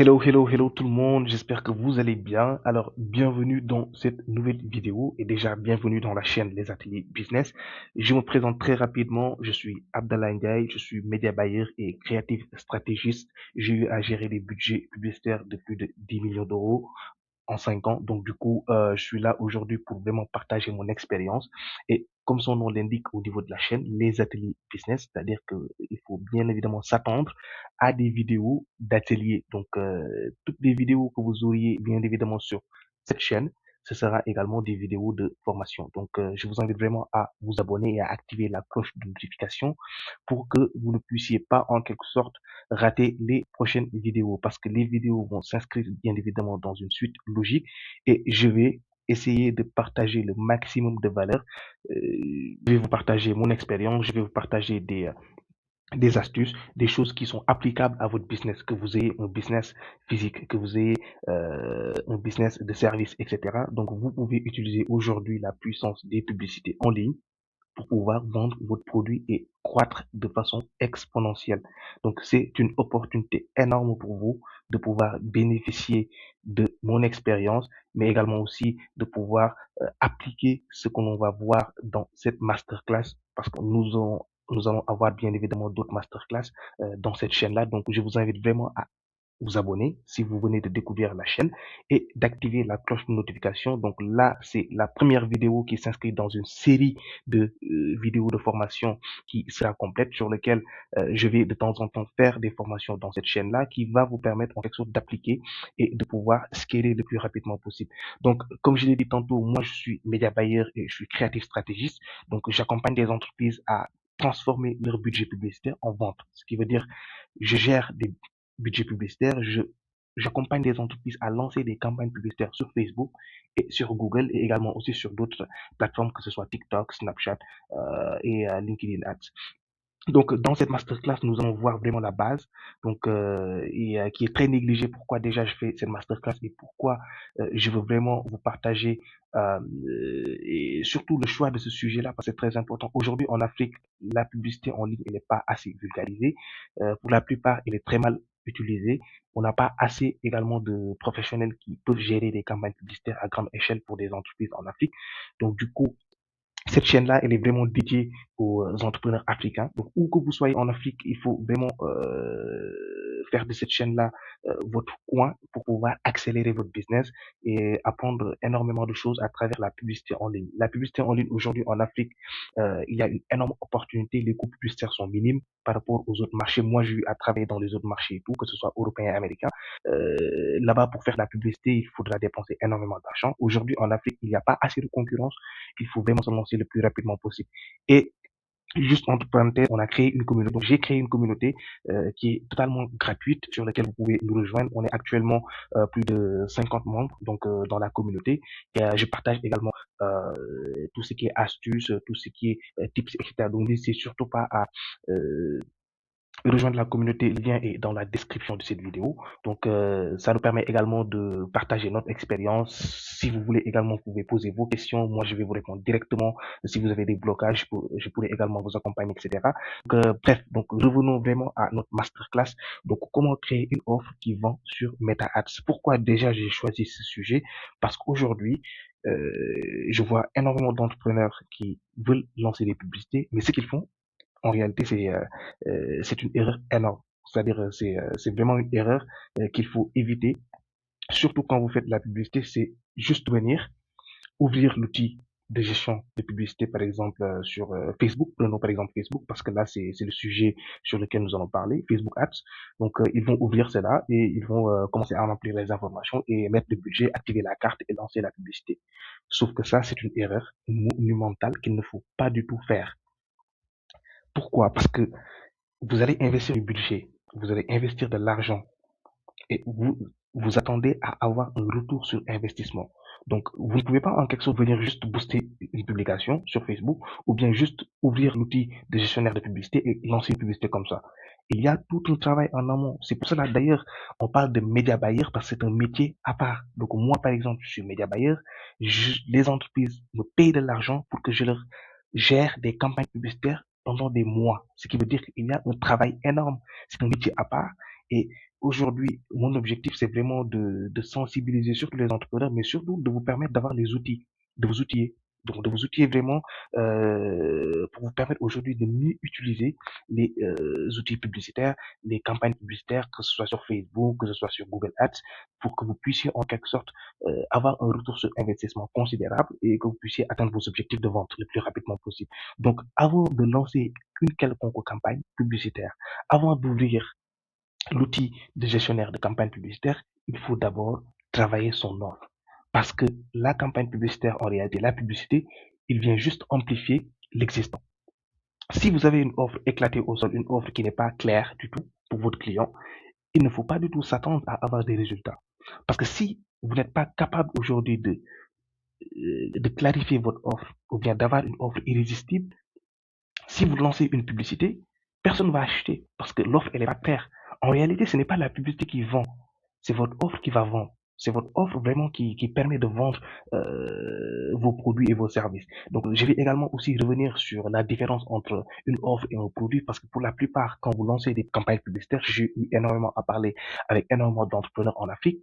Hello, hello, hello tout le monde, j'espère que vous allez bien. Alors, bienvenue dans cette nouvelle vidéo et déjà bienvenue dans la chaîne Les Ateliers Business. Je me présente très rapidement, je suis Abdallah Ndiaye, je suis média buyer et creative stratégiste. J'ai eu à gérer des budgets publicitaires de plus de 10 millions d'euros en 5 ans. Donc du coup, je suis là aujourd'hui pour vraiment partager mon expérience. Et comme son nom l'indique au niveau de la chaîne, les ateliers business, c'est-à-dire que il faut bien évidemment s'attendre à des vidéos d'ateliers. Donc toutes les vidéos que vous auriez bien évidemment sur cette chaîne, ce sera également des vidéos de formation. Donc je vous invite vraiment à vous abonner et à activer la cloche de notification pour que vous ne puissiez pas en quelque sorte rater les prochaines vidéos parce que les vidéos vont s'inscrire bien évidemment dans une suite logique et je vais essayer de partager le maximum de valeur. Je vais vous partager mon expérience, je vais vous partager des astuces, des choses qui sont applicables à votre business, que vous ayez un business physique, que vous ayez un business de service, etc. Donc, vous pouvez utiliser aujourd'hui la puissance des publicités en ligne pour pouvoir vendre votre produit et croître de façon exponentielle. Donc, c'est une opportunité énorme pour vous de pouvoir bénéficier de mon expérience, mais également aussi de pouvoir appliquer ce que l'on va voir dans cette masterclass, parce que nous allons avoir bien évidemment d'autres masterclass dans cette chaîne-là. Donc, je vous invite vraiment à vous abonner si vous venez de découvrir la chaîne et d'activer la cloche de notification. Donc là, c'est la première vidéo qui s'inscrit dans une série de vidéos de formation qui sera complète sur lequel je vais de temps en temps faire des formations dans cette chaîne-là qui va vous permettre en quelque sorte d'appliquer et de pouvoir scaler le plus rapidement possible. Donc, comme je l'ai dit tantôt, moi, je suis média buyer et je suis créatif stratégiste. Donc, j'accompagne des entreprises à transformer leur budget publicitaire en vente. Ce qui veut dire, je gère des budget publicitaire, j'accompagne des entreprises à lancer des campagnes publicitaires sur Facebook et sur Google et également aussi sur d'autres plateformes que ce soit TikTok, Snapchat et LinkedIn Ads. Donc, dans cette masterclass, nous allons voir vraiment la base, donc qui est très négligée. Pourquoi déjà je fais cette masterclass et pourquoi je veux vraiment vous partager et surtout le choix de ce sujet-là, parce que c'est très important. Aujourd'hui, en Afrique, la publicité en ligne, elle n'est pas assez vulgarisée. Pour la plupart, elle est très mal utilisée. On n'a pas assez également de professionnels qui peuvent gérer des campagnes publicitaires à grande échelle pour des entreprises en Afrique. Donc, du coup, cette chaîne-là, elle est vraiment dédiée aux entrepreneurs africains. Donc, où que vous soyez en Afrique, il faut vraiment faire de cette chaîne-là votre coin pour pouvoir accélérer votre business et apprendre énormément de choses à travers la publicité en ligne. La publicité en ligne aujourd'hui en Afrique, il y a une énorme opportunité. Les coûts publicitaires sont minimes par rapport aux autres marchés. Moi, j'ai eu à travailler dans les autres marchés et tout, que ce soit européen et américain. Là-bas, pour faire de la publicité, il faudra dépenser énormément d'argent. Aujourd'hui, en Afrique, il n'y a pas assez de concurrence. Il faut vraiment se lancer le plus rapidement possible. Et juste entre parenthèses, on a créé une communauté. Donc, j'ai créé une communauté qui est totalement gratuite sur laquelle vous pouvez nous rejoindre. On est actuellement plus de 50 membres donc dans la communauté. Et je partage également tout ce qui est astuces, tout ce qui est tips, etc. Donc, n'hésitez surtout pas à rejoindre la communauté. Le lien est dans la description de cette vidéo. Donc, ça nous permet également de partager notre expérience. Si vous voulez également, vous pouvez poser vos questions. Moi, je vais vous répondre directement. Si vous avez des blocages, je pourrais également vous accompagner, etc. Donc, bref, donc revenons vraiment à notre masterclass. Donc, comment créer une offre qui vend sur Meta Ads. Pourquoi déjà j'ai choisi ce sujet? Parce qu'aujourd'hui, je vois énormément d'entrepreneurs qui veulent lancer des publicités, mais ce qu'ils font, en réalité, c'est une erreur énorme. C'est-à-dire, c'est vraiment une erreur qu'il faut éviter. Surtout quand vous faites de la publicité, c'est juste venir, ouvrir l'outil de gestion de publicité, par exemple, sur Facebook. Prenons par exemple Facebook, parce que là, c'est le sujet sur lequel nous allons parler, Facebook Ads. Donc, ils vont ouvrir cela et ils vont commencer à remplir les informations et mettre le budget, activer la carte et lancer la publicité. Sauf que ça, c'est une erreur monumentale qu'il ne faut pas du tout faire. Pourquoi? Parce que vous allez investir du budget, vous allez investir de l'argent et vous attendez à avoir un retour sur investissement. Donc, vous ne pouvez pas en quelque sorte venir juste booster une publication sur Facebook ou bien juste ouvrir l'outil de gestionnaire de publicité et lancer une publicité comme ça. Il y a tout un travail en amont. C'est pour cela d'ailleurs, on parle de média buyer parce que c'est un métier à part. Donc, moi, par exemple, je suis média buyer. Les entreprises me payent de l'argent pour que je leur gère des campagnes publicitaires pendant des mois. Ce qui veut dire qu'il y a un travail énorme. C'est un métier à part et aujourd'hui, mon objectif, c'est vraiment de sensibiliser surtout les entrepreneurs, mais surtout de vous permettre d'avoir les outils, de vous outiller. Donc, de vous outiller vraiment pour vous permettre aujourd'hui de mieux utiliser les outils publicitaires, les campagnes publicitaires, que ce soit sur Facebook, que ce soit sur Google Ads, pour que vous puissiez en quelque sorte avoir un retour sur investissement considérable et que vous puissiez atteindre vos objectifs de vente le plus rapidement possible. Donc, avant de lancer une quelconque campagne publicitaire, avant d'ouvrir l'outil de gestionnaire de campagne publicitaire, il faut d'abord travailler son offre. Parce que la campagne publicitaire, en réalité, la publicité, il vient juste amplifier l'existant. Si vous avez une offre éclatée au sol, une offre qui n'est pas claire du tout pour votre client, il ne faut pas du tout s'attendre à avoir des résultats. Parce que si vous n'êtes pas capable aujourd'hui de clarifier votre offre ou bien d'avoir une offre irrésistible, si vous lancez une publicité, personne ne va acheter parce que l'offre, elle est pas claire. En réalité, ce n'est pas la publicité qui vend, c'est votre offre qui va vendre. C'est votre offre vraiment qui permet de vendre vos produits et vos services. Donc, je vais également aussi revenir sur la différence entre une offre et un produit parce que pour la plupart, quand vous lancez des campagnes publicitaires, j'ai eu énormément à parler avec énormément d'entrepreneurs en Afrique.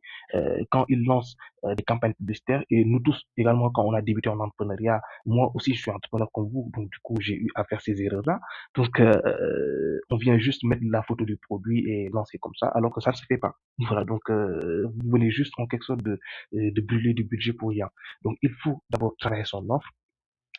Quand ils lancent des campagnes publicitaires et nous tous également, quand on a débuté en entrepreneuriat, moi aussi, je suis entrepreneur comme vous, donc du coup, j'ai eu à faire ces erreurs-là. Donc, on vient juste mettre la photo du produit et lancer comme ça, alors que ça ne se fait pas. Voilà, donc vous venez juste en quelque sorte de brûler du budget pour rien. Donc, il faut d'abord travailler son offre.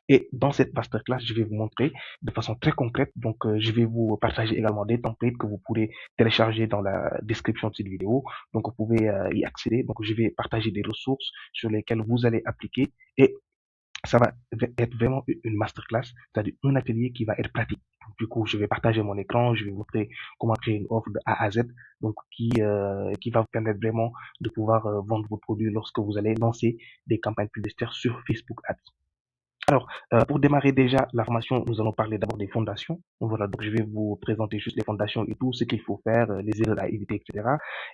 Et dans cette masterclass, je vais vous montrer de façon très concrète. Donc, je vais vous partager également des templates que vous pourrez télécharger dans la description de cette vidéo. Donc, vous pouvez y accéder. Donc, je vais partager des ressources sur lesquelles vous allez appliquer et ça va être vraiment une masterclass, c'est-à-dire un atelier qui va être pratique. Du coup, je vais partager mon écran, je vais vous montrer comment créer une offre de A à Z, donc qui va vous permettre vraiment de pouvoir vendre vos produits lorsque vous allez lancer des campagnes publicitaires sur Facebook Ads. Alors, pour démarrer déjà la formation, nous allons parler d'abord des fondations. Voilà, donc je vais vous présenter juste les fondations et tout ce qu'il faut faire, les erreurs à éviter, etc.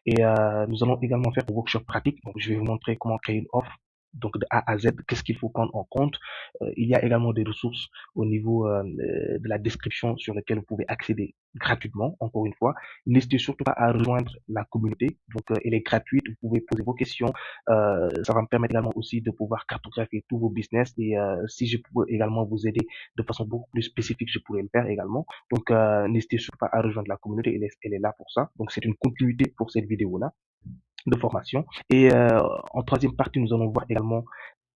Et nous allons également faire un workshop pratique. Donc, je vais vous montrer comment créer une offre. Donc, de A à Z, qu'est-ce qu'il faut prendre en compte. Il y a également des ressources au niveau de la description sur lesquelles vous pouvez accéder gratuitement, encore une fois. N'hésitez surtout pas à rejoindre la communauté. Donc, elle est gratuite. Vous pouvez poser vos questions. Ça va me permettre également aussi de pouvoir cartographier tous vos business et si je peux également vous aider de façon beaucoup plus spécifique, je pourrais le faire également. Donc, n'hésitez surtout pas à rejoindre la communauté, elle est là pour ça. Donc, c'est une continuité pour cette vidéo-là de formation. Et en troisième partie, nous allons voir également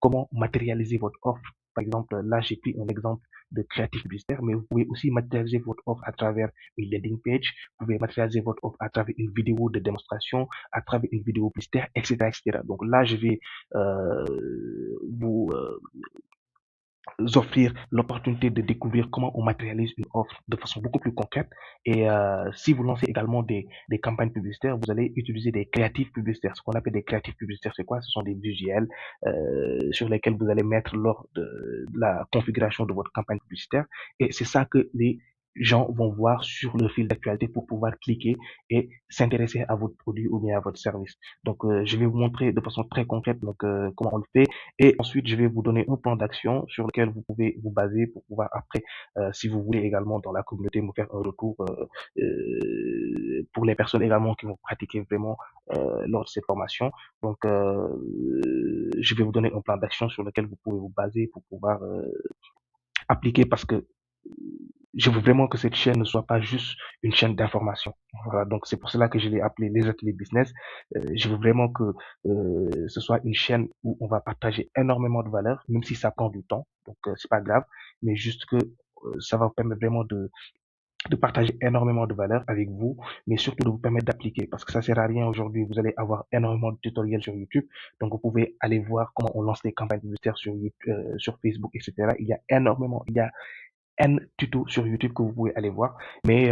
comment matérialiser votre offre. Par exemple, là, j'ai pris un exemple de créatif publicitaire, mais vous pouvez aussi matérialiser votre offre à travers une landing page. Vous pouvez matérialiser votre offre à travers une vidéo de démonstration, à travers une vidéo publicitaire, etc., etc. Donc là, je vais vous offrir l'opportunité de découvrir comment on matérialise une offre de façon beaucoup plus concrète. Et si vous lancez également des campagnes publicitaires, vous allez utiliser des créatifs publicitaires. Ce qu'on appelle des créatifs publicitaires, c'est quoi? Ce sont des visuels sur lesquels vous allez mettre lors de la configuration de votre campagne publicitaire. Et c'est ça que les gens vont voir sur le fil d'actualité pour pouvoir cliquer et s'intéresser à votre produit ou bien à votre service. Donc, je vais vous montrer de façon très concrète donc comment on le fait et ensuite, je vais vous donner un plan d'action sur lequel vous pouvez vous baser pour pouvoir après, si vous voulez également dans la communauté, me faire un retour pour les personnes également qui vont pratiquer vraiment lors de cette formation. Donc, je vais vous donner un plan d'action sur lequel vous pouvez vous baser pour pouvoir appliquer parce que je veux vraiment que cette chaîne ne soit pas juste une chaîne d'information. Voilà, donc c'est pour cela que je l'ai appelé les ateliers business. Je veux vraiment que ce soit une chaîne où on va partager énormément de valeur, même si ça prend du temps. Donc c'est pas grave, mais juste que ça va vous permettre vraiment de partager énormément de valeur avec vous, mais surtout de vous permettre d'appliquer, parce que ça sert à rien aujourd'hui. Vous allez avoir énormément de tutoriels sur YouTube, donc vous pouvez aller voir comment on lance des campagnes publicitaires sur YouTube, sur Facebook, etc. Il y a N tutos sur YouTube que vous pouvez aller voir. Mais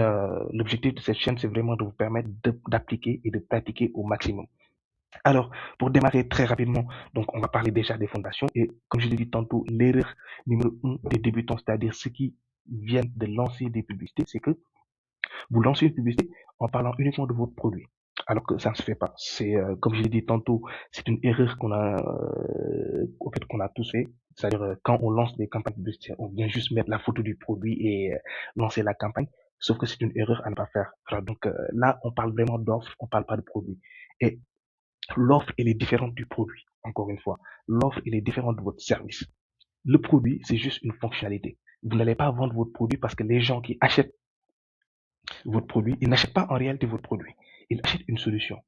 l'objectif de cette chaîne, c'est vraiment de vous permettre d'appliquer et de pratiquer au maximum. Alors, pour démarrer très rapidement, donc on va parler déjà des fondations. Et comme je l'ai dit tantôt, l'erreur numéro 1 des débutants, c'est-à-dire ceux qui viennent de lancer des publicités, c'est que vous lancez une publicité en parlant uniquement de votre produit. Alors que ça ne se fait pas. C'est comme je l'ai dit tantôt, c'est une erreur qu'on a tous fait. C'est-à-dire quand on lance des campagnes publicitaires, on vient juste mettre la photo du produit et lancer la campagne. Sauf que c'est une erreur à ne pas faire. Voilà, donc là, on parle vraiment d'offre, on parle pas de produit. Et l'offre, elle est différente du produit, encore une fois. L'offre, elle est différente de votre service. Le produit, c'est juste une fonctionnalité. Vous n'allez pas vendre votre produit parce que les gens qui achètent votre produit, ils n'achètent pas en réalité votre produit. Ils achètent une solution.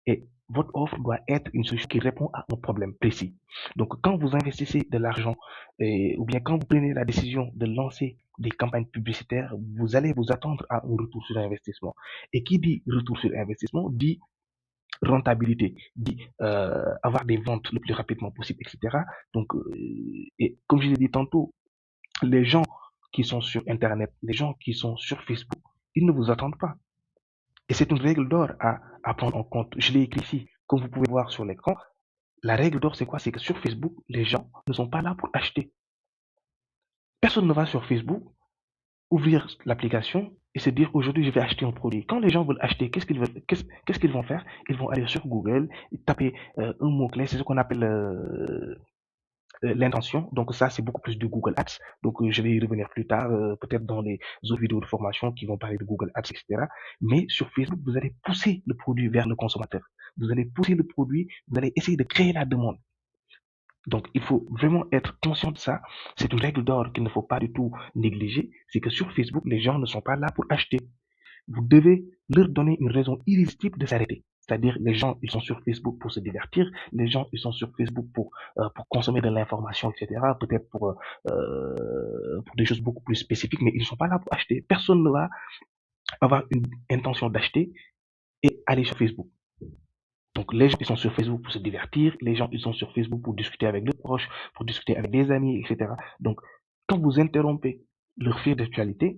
Et votre offre doit être une solution qui répond à un problème précis. Donc, quand vous investissez de l'argent, ou bien quand vous prenez la décision de lancer des campagnes publicitaires, vous allez vous attendre à un retour sur investissement. Et qui dit retour sur investissement dit rentabilité, dit avoir des ventes le plus rapidement possible, etc. Donc, et comme je l'ai dit tantôt, les gens qui sont sur Internet, les gens qui sont sur Facebook, ils ne vous attendent pas. Et c'est une règle d'or à prendre en compte. Je l'ai écrit ici. Comme vous pouvez voir sur l'écran, la règle d'or, c'est quoi? C'est que sur Facebook, les gens ne sont pas là pour acheter. Personne ne va sur Facebook ouvrir l'application et se dire aujourd'hui je vais acheter un produit. Quand les gens veulent acheter, qu'est-ce qu'ils vont faire? Ils vont aller sur Google, taper un mot-clé, c'est ce qu'on appelle l'intention. Donc ça, c'est beaucoup plus de Google Ads. Donc je vais y revenir plus tard, peut-être dans les autres vidéos de formation qui vont parler de Google Ads, etc. Mais sur Facebook, vous allez pousser le produit vers le consommateur. Vous allez pousser le produit, vous allez essayer de créer la demande. Donc, il faut vraiment être conscient de ça. C'est une règle d'or qu'il ne faut pas du tout négliger. C'est que sur Facebook, les gens ne sont pas là pour acheter. Vous devez leur donner une raison irrésistible de s'arrêter. C'est-à-dire, les gens, ils sont sur Facebook pour se divertir. Les gens, ils sont sur Facebook pour consommer de l'information, etc. Peut-être pour des choses beaucoup plus spécifiques, mais ils ne sont pas là pour acheter. Personne ne va avoir une intention d'acheter et aller sur Facebook. Donc, les gens, ils sont sur Facebook pour se divertir. Les gens, ils sont sur Facebook pour discuter avec leurs proches, pour discuter avec des amis, etc. Donc, quand vous interrompez leur fil d'actualité,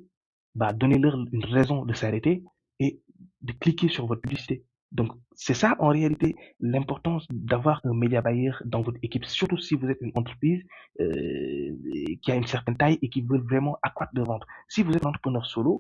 bah, donnez-leur une raison de s'arrêter et de cliquer sur votre publicité. Donc, c'est ça, en réalité, l'importance d'avoir un média buyer dans votre équipe, surtout si vous êtes une entreprise qui a une certaine taille et qui veut vraiment accroître de ventes. Si vous êtes un entrepreneur solo,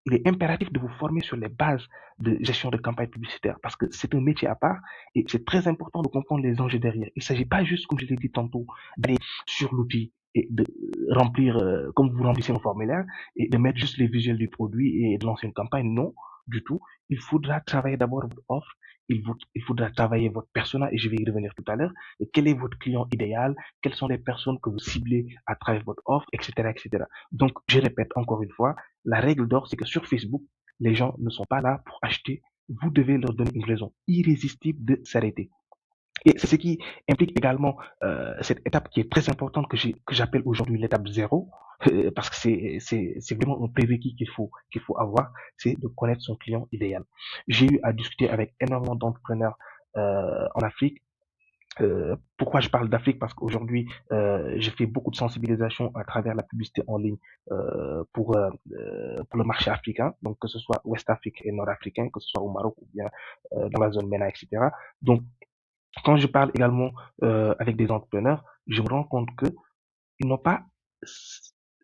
il est impératif de vous former sur les bases de gestion de campagne publicitaire parce que c'est un métier à part et c'est très important de comprendre les enjeux derrière. Il ne s'agit pas juste, comme je l'ai dit tantôt, d'aller sur l'outil et de remplir, comme vous remplissez un formulaire, et de mettre juste les visuels du produit et de lancer une campagne. Non, du tout. Il faudra travailler d'abord votre offre. Il faudra travailler votre persona et je vais y revenir tout à l'heure. Et quel est votre client idéal? Quelles sont les personnes que vous ciblez à travers votre offre, etc., etc. Donc, je répète encore une fois, la règle d'or, c'est que sur Facebook, les gens ne sont pas là pour acheter. Vous devez leur donner une raison irrésistible de s'arrêter. Et c'est ce qui implique également cette étape qui est très importante que j'appelle aujourd'hui l'étape zéro, parce que c'est vraiment un prérequis qu'il faut avoir, c'est de connaître son client idéal. J'ai eu à discuter avec énormément d'entrepreneurs en Afrique. Pourquoi je parle d'Afrique? Parce qu'aujourd'hui, je fais beaucoup de sensibilisation à travers la publicité en ligne pour le marché africain, donc que ce soit Ouest Afrique et Nord africain, que ce soit au Maroc ou bien dans la zone MENA, etc. Donc, quand je parle également avec des entrepreneurs, je me rends compte que ils n'ont pas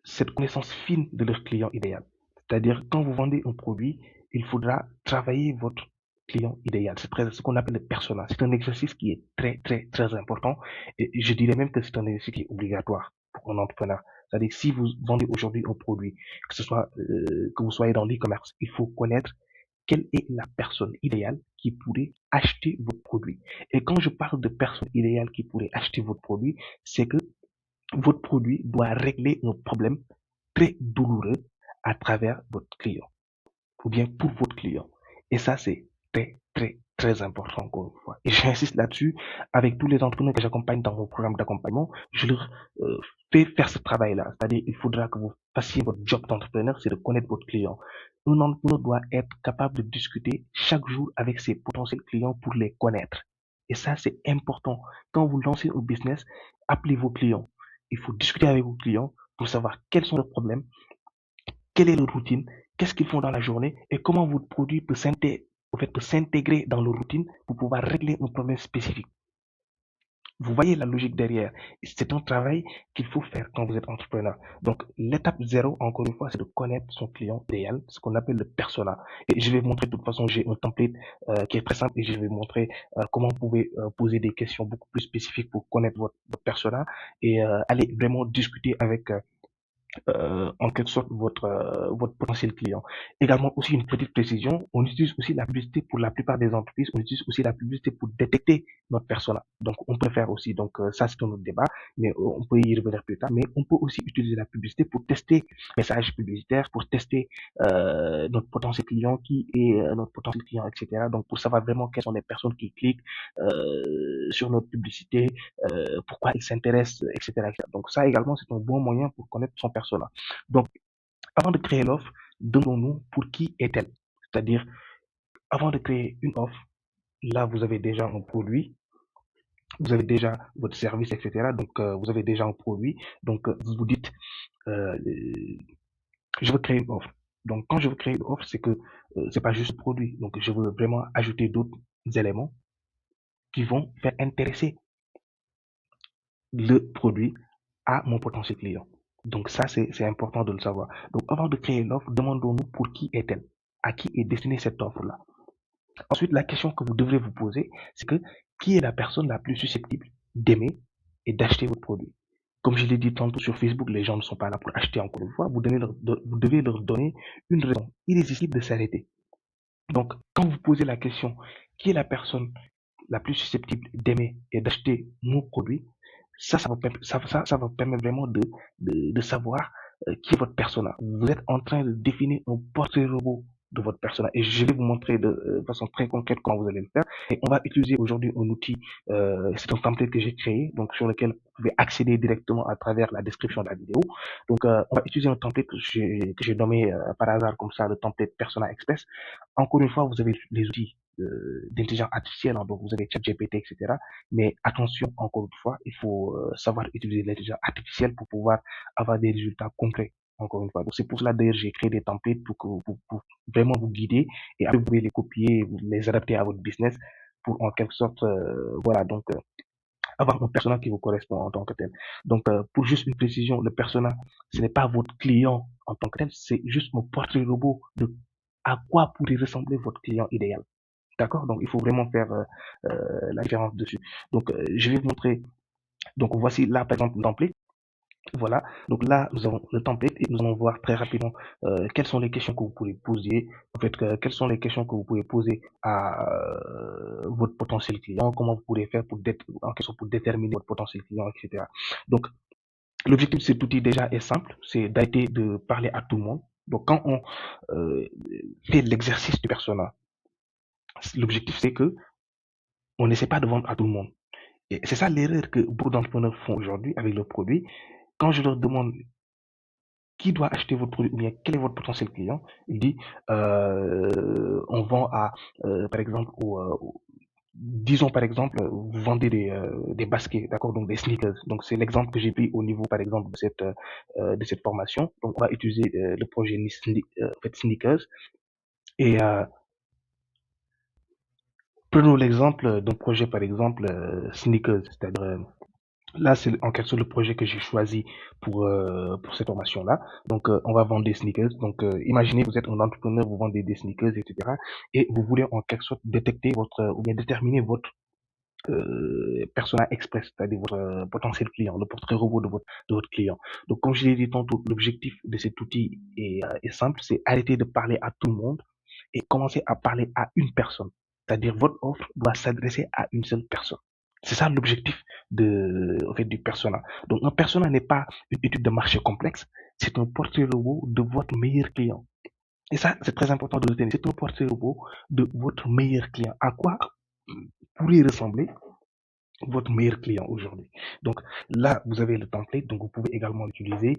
cette connaissance fine de leur client idéal. C'est-à-dire, quand vous vendez un produit, il faudra travailler votre client idéal. C'est ce qu'on appelle le persona. C'est un exercice qui est très, très, très important. Et je dirais même que c'est un exercice qui est obligatoire pour un entrepreneur. C'est-à-dire, si vous vendez aujourd'hui un produit, que ce soit, que vous soyez dans l'e-commerce, il faut connaître quelle est la personne idéale qui pourrait acheter votre produit. Et quand je parle de personne idéale qui pourrait acheter votre produit, c'est que votre produit doit régler un problème très douloureux à travers votre client ou bien pour votre client. Et ça, c'est très, très, très important encore une fois. Et j'insiste là-dessus avec tous les entrepreneurs que j'accompagne dans mon programme d'accompagnement. Je leur fais faire ce travail-là. C'est-à-dire, il faudra que vous fassiez votre job d'entrepreneur, c'est de connaître votre client. Un entrepreneur doit être capable de discuter chaque jour avec ses potentiels clients pour les connaître. Et ça, c'est important. Quand vous lancez un business, appelez vos clients. Il faut discuter avec vos clients pour savoir quels sont leurs problèmes, quelle est leur routine, qu'est-ce qu'ils font dans la journée et comment votre produit peut s'intégrer dans leur routine pour pouvoir régler un problème spécifique. Vous voyez la logique derrière. C'est un travail qu'il faut faire quand vous êtes entrepreneur. Donc, l'étape zéro, encore une fois, c'est de connaître son client idéal, ce qu'on appelle le persona. Et je vais vous montrer, de toute façon, j'ai un template qui est très simple et je vais vous montrer comment vous pouvez poser des questions beaucoup plus spécifiques pour connaître votre persona et aller vraiment discuter en quelque sorte votre potentiel client. Également aussi une petite précision, on utilise aussi la publicité pour la plupart des entreprises, on utilise aussi la publicité pour détecter notre persona. Donc on peut faire aussi, donc ça c'est un autre débat, mais on peut y revenir plus tard. Mais on peut aussi utiliser la publicité pour tester les messages publicitaires, pour tester notre potentiel client, qui est notre potentiel client, etc. Donc pour savoir vraiment quelles sont les personnes qui cliquent sur notre publicité, pourquoi ils s'intéressent, etc., etc. Donc ça également c'est un bon moyen pour connaître son persona. Donc avant de créer l'offre, demandons-nous pour qui est-elle. C'est-à-dire, avant de créer une offre, là, vous avez déjà un produit, vous avez déjà votre service, etc. Donc, vous avez déjà un produit. Donc, vous vous dites, euh, je veux créer une offre. Donc, quand je veux créer une offre, c'est que c'est pas juste le produit. Donc, je veux vraiment ajouter d'autres éléments qui vont faire intéresser le produit à mon potentiel client. Donc, ça, c'est important de le savoir. Donc, avant de créer l'offre, demandons-nous pour qui est-elle? À qui est destinée cette offre-là? Ensuite, la question que vous devrez vous poser, c'est que qui est la personne la plus susceptible d'aimer et d'acheter votre produit? Comme je l'ai dit tantôt sur Facebook, les gens ne sont pas là pour acheter encore une fois. Vous devez leur donner une raison irrésistible de s'arrêter. Donc, quand vous posez la question, qui est la personne la plus susceptible d'aimer et d'acheter mon produit, ça va permettre vraiment de savoir qui est votre persona. Vous êtes en train de définir un portrait robot de votre persona et je vais vous montrer de façon très concrète comment vous allez le faire. Et on va utiliser aujourd'hui un outil, c'est un template que j'ai créé, donc sur lequel vous pouvez accéder directement à travers la description de la vidéo. Donc, on va utiliser un template que j'ai nommé par hasard comme ça, le template Persona Express. Encore une fois, vous avez les outils d'intelligence artificielle, hein, donc vous avez ChatGPT, etc. Mais attention, encore une fois, il faut savoir utiliser l'intelligence artificielle pour pouvoir avoir des résultats concrets. Encore une fois. Donc c'est pour cela d'ailleurs j'ai créé des templates pour vraiment vous guider et après vous pouvez les copier, vous les adapter à votre business pour en quelque sorte voilà donc avoir un persona qui vous correspond en tant que tel. Donc pour juste une précision, le persona ce n'est pas votre client en tant que tel, c'est juste un portrait robot de à quoi pourrait ressembler votre client idéal. D'accord? Donc, il faut vraiment faire la différence dessus. Donc, je vais vous montrer. Donc, voici là, par exemple, le template. Voilà. Donc là, nous avons le template et nous allons voir très rapidement quelles sont les questions que vous pouvez poser. En fait, quelles sont les questions que vous pouvez poser à votre potentiel client, comment vous pourrez faire en quelque sorte pour déterminer votre potentiel client, etc. Donc, l'objectif de cet outil déjà est simple, c'est d'arrêter de parler à tout le monde. Donc, quand on euh, fait l'exercice du persona, l'objectif c'est que on n'essaie pas de vendre à tout le monde. Et c'est ça l'erreur que beaucoup d'entrepreneurs font aujourd'hui avec leurs produits. Quand je leur demande qui doit acheter votre produit ou bien quel est votre potentiel client, ils disent on vend à, par exemple, disons par exemple, vous vendez des baskets, d'accord, donc des sneakers. Donc c'est l'exemple que j'ai pris au niveau, par exemple, de cette formation. Donc on va utiliser le projet en fait, sneakers. Et prenons l'exemple d'un projet, par exemple, sneakers, c'est-à-dire là, c'est en quelque sorte le projet que j'ai choisi pour cette formation-là. Donc, on va vendre des sneakers. Donc, imaginez, vous êtes un entrepreneur, vous vendez des sneakers, etc. Et vous voulez en quelque sorte détecter ou bien déterminer votre persona express, c'est-à-dire votre potentiel client, le portrait robot de votre client. Donc, comme je l'ai dit tantôt, l'objectif de cet outil est simple, c'est arrêter de parler à tout le monde et commencer à parler à une personne. C'est-à-dire votre offre doit s'adresser à une seule personne. C'est ça l'objectif en fait, du persona. Donc un persona n'est pas une étude de marché complexe, c'est un portrait robot de votre meilleur client. Et ça, c'est très important de le tenir. C'est un portrait robot de votre meilleur client. À quoi pourrait ressembler votre meilleur client aujourd'hui. Donc là, vous avez le template, donc vous pouvez également l'utiliser.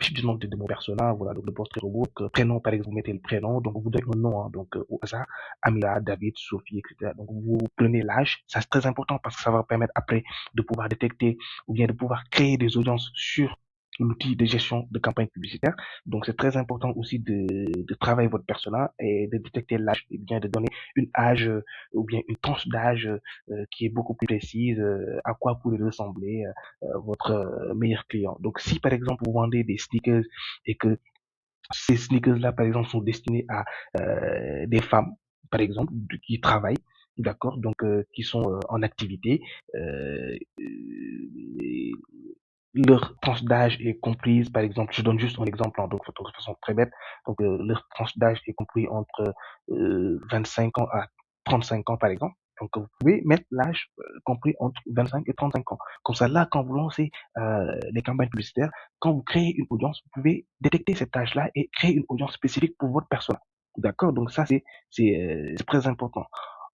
Fiche du nom de mon persona, voilà, donc le portrait robot, prénom, par exemple, vous mettez le prénom, donc vous donnez un nom, hein, donc au hasard, Amila, David, Sophie, etc. Donc vous prenez l'âge, ça c'est très important parce que ça va permettre après de pouvoir détecter ou bien de pouvoir créer des audiences sur l'outil de gestion de campagne publicitaire. Donc c'est très important aussi de travailler votre persona et de détecter l'âge et bien de donner une âge ou bien une tranche d'âge qui est beaucoup plus précise, à quoi pourrait ressembler votre meilleur client. Donc si par exemple vous vendez des sneakers et que ces sneakers-là par exemple sont destinés à des femmes, par exemple, qui travaillent, d'accord, donc qui sont en activité, leur tranche d'âge est comprise, par exemple, je donne juste un exemple, hein, donc de façon très bête, donc leur tranche d'âge est compris entre 25 ans à 35 ans, par exemple. Donc vous pouvez mettre l'âge compris entre 25 et 35 ans. Comme ça, là, quand vous lancez les campagnes publicitaires, quand vous créez une audience, vous pouvez détecter cet âge-là et créer une audience spécifique pour votre personne. D'accord? Donc ça, c'est très important.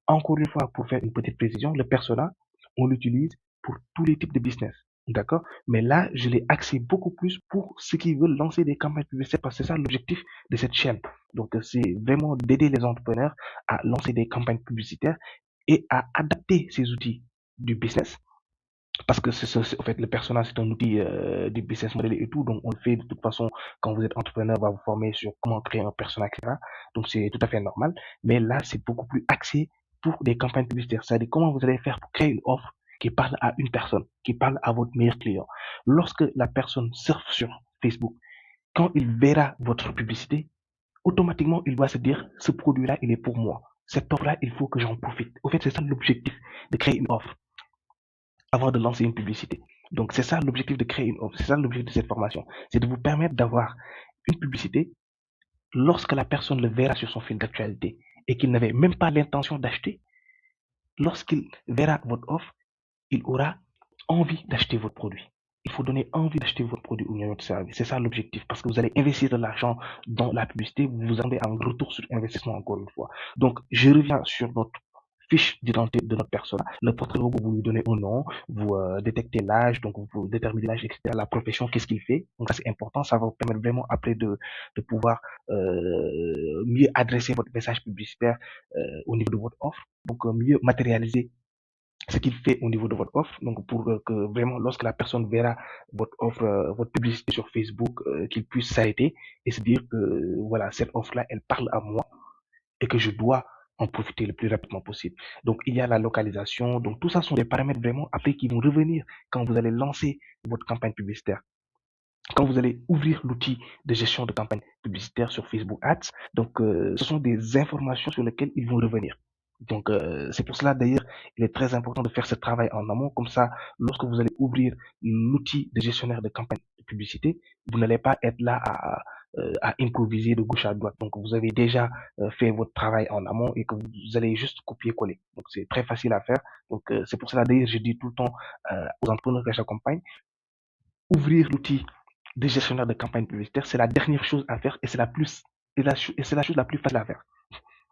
Encore une fois, pour faire une petite précision, le persona, on l'utilise pour tous les types de business. D'accord? Mais là, je l'ai axé beaucoup plus pour ceux qui veulent lancer des campagnes publicitaires parce que c'est ça l'objectif de cette chaîne. Donc, c'est vraiment d'aider les entrepreneurs à lancer des campagnes publicitaires et à adapter ces outils du business parce que en fait, le persona, c'est un outil du business model et tout. Donc, on le fait de toute façon quand vous êtes entrepreneur, on va vous former sur comment créer un persona, etc. Donc, c'est tout à fait normal. Mais là, c'est beaucoup plus axé pour des campagnes publicitaires. C'est-à-dire comment vous allez faire pour créer une offre qui parle à une personne, qui parle à votre meilleur client. Lorsque la personne surfe sur Facebook, quand il verra votre publicité, automatiquement, il va se dire, ce produit-là, il est pour moi. Cette offre-là, il faut que j'en profite. Au fait, c'est ça l'objectif de créer une offre avant de lancer une publicité. Donc, c'est ça l'objectif de créer une offre. C'est ça l'objectif de cette formation. C'est de vous permettre d'avoir une publicité lorsque la personne le verra sur son fil d'actualité et qu'il n'avait même pas l'intention d'acheter. Lorsqu'il verra votre offre, il aura envie d'acheter votre produit. Il faut donner envie d'acheter votre produit ou votre service. C'est ça l'objectif parce que vous allez investir de l'argent dans la publicité. Vous vous attendez à un retour sur investissement encore une fois. Donc, je reviens sur notre fiche d'identité de notre personne. Le portrait robot, vous lui donnez un nom, vous détectez l'âge, donc vous déterminez l'âge, etc. La profession, qu'est-ce qu'il fait. Donc ça, c'est important. Ça va vous permettre vraiment après de pouvoir mieux adresser votre message publicitaire au niveau de votre offre. Donc mieux matérialiser ce qu'il fait au niveau de votre offre. Donc, pour que vraiment, lorsque la personne verra votre offre, votre publicité sur Facebook, qu'il puisse s'arrêter et se dire que, voilà, cette offre-là, elle parle à moi et que je dois en profiter le plus rapidement possible. Donc, il y a la localisation. Donc, tout ça sont des paramètres vraiment après qui vont revenir quand vous allez lancer votre campagne publicitaire. Quand vous allez ouvrir l'outil de gestion de campagne publicitaire sur Facebook Ads, donc ce sont des informations sur lesquelles ils vont revenir. Donc c'est pour cela d'ailleurs, il est très important de faire ce travail en amont, comme ça, lorsque vous allez ouvrir l'outil de gestionnaire de campagne de publicité, vous n'allez pas être là à improviser de gauche à droite. Donc vous avez déjà fait votre travail en amont et que vous allez juste copier-coller. Donc c'est très facile à faire. Donc c'est pour cela d'ailleurs, je dis tout le temps aux entrepreneurs que j'accompagne, ouvrir l'outil de gestionnaire de campagne publicitaire, c'est la dernière chose à faire et c'est la chose la plus facile à faire,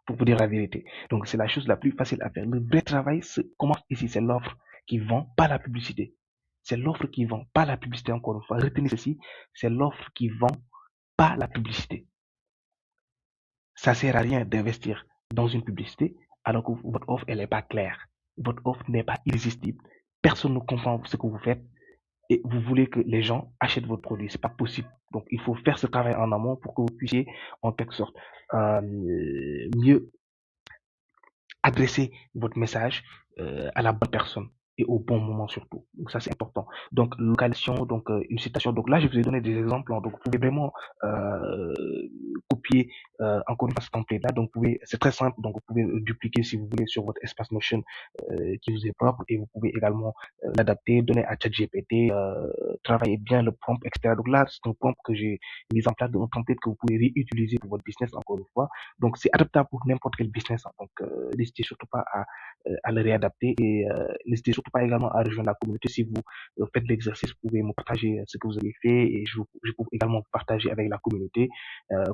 pour vous dire la vérité. Donc, c'est la chose la plus facile à faire. Le vrai travail commence ici, c'est l'offre qui vend, pas la publicité. C'est l'offre qui vend, pas la publicité, encore une fois. Retenez ceci, c'est l'offre qui vend, pas la publicité. Ça sert à rien d'investir dans une publicité alors que votre offre, elle n'est pas claire. Votre offre n'est pas irrésistible. Personne ne comprend ce que vous faites et vous voulez que les gens achètent votre produit. C'est pas possible. Donc, il faut faire ce travail en amont pour que vous puissiez, en quelque sorte, mieux adresser votre message à la bonne personne et au bon moment surtout. Donc ça c'est important. Donc localisation, donc une citation. Donc là je vous ai donné des exemples. Hein. Donc vous pouvez vraiment euh, copier encore une fois ce template là. Donc vous pouvez, c'est très simple. Donc vous pouvez dupliquer si vous voulez sur votre espace Notion qui vous est propre et vous pouvez également l'adapter, donner à ChatGPT, travailler bien le prompt, etc. Donc là c'est un prompt que j'ai mis en place de un template que vous pouvez réutiliser pour votre business encore une fois. Donc c'est adaptable pour n'importe quel business. Hein. Donc n'hésitez surtout pas à le réadapter et n'hésitez surtout pas également à rejoindre la communauté. Si vous faites l'exercice, vous pouvez me partager ce que vous avez fait et je peux également vous partager avec la communauté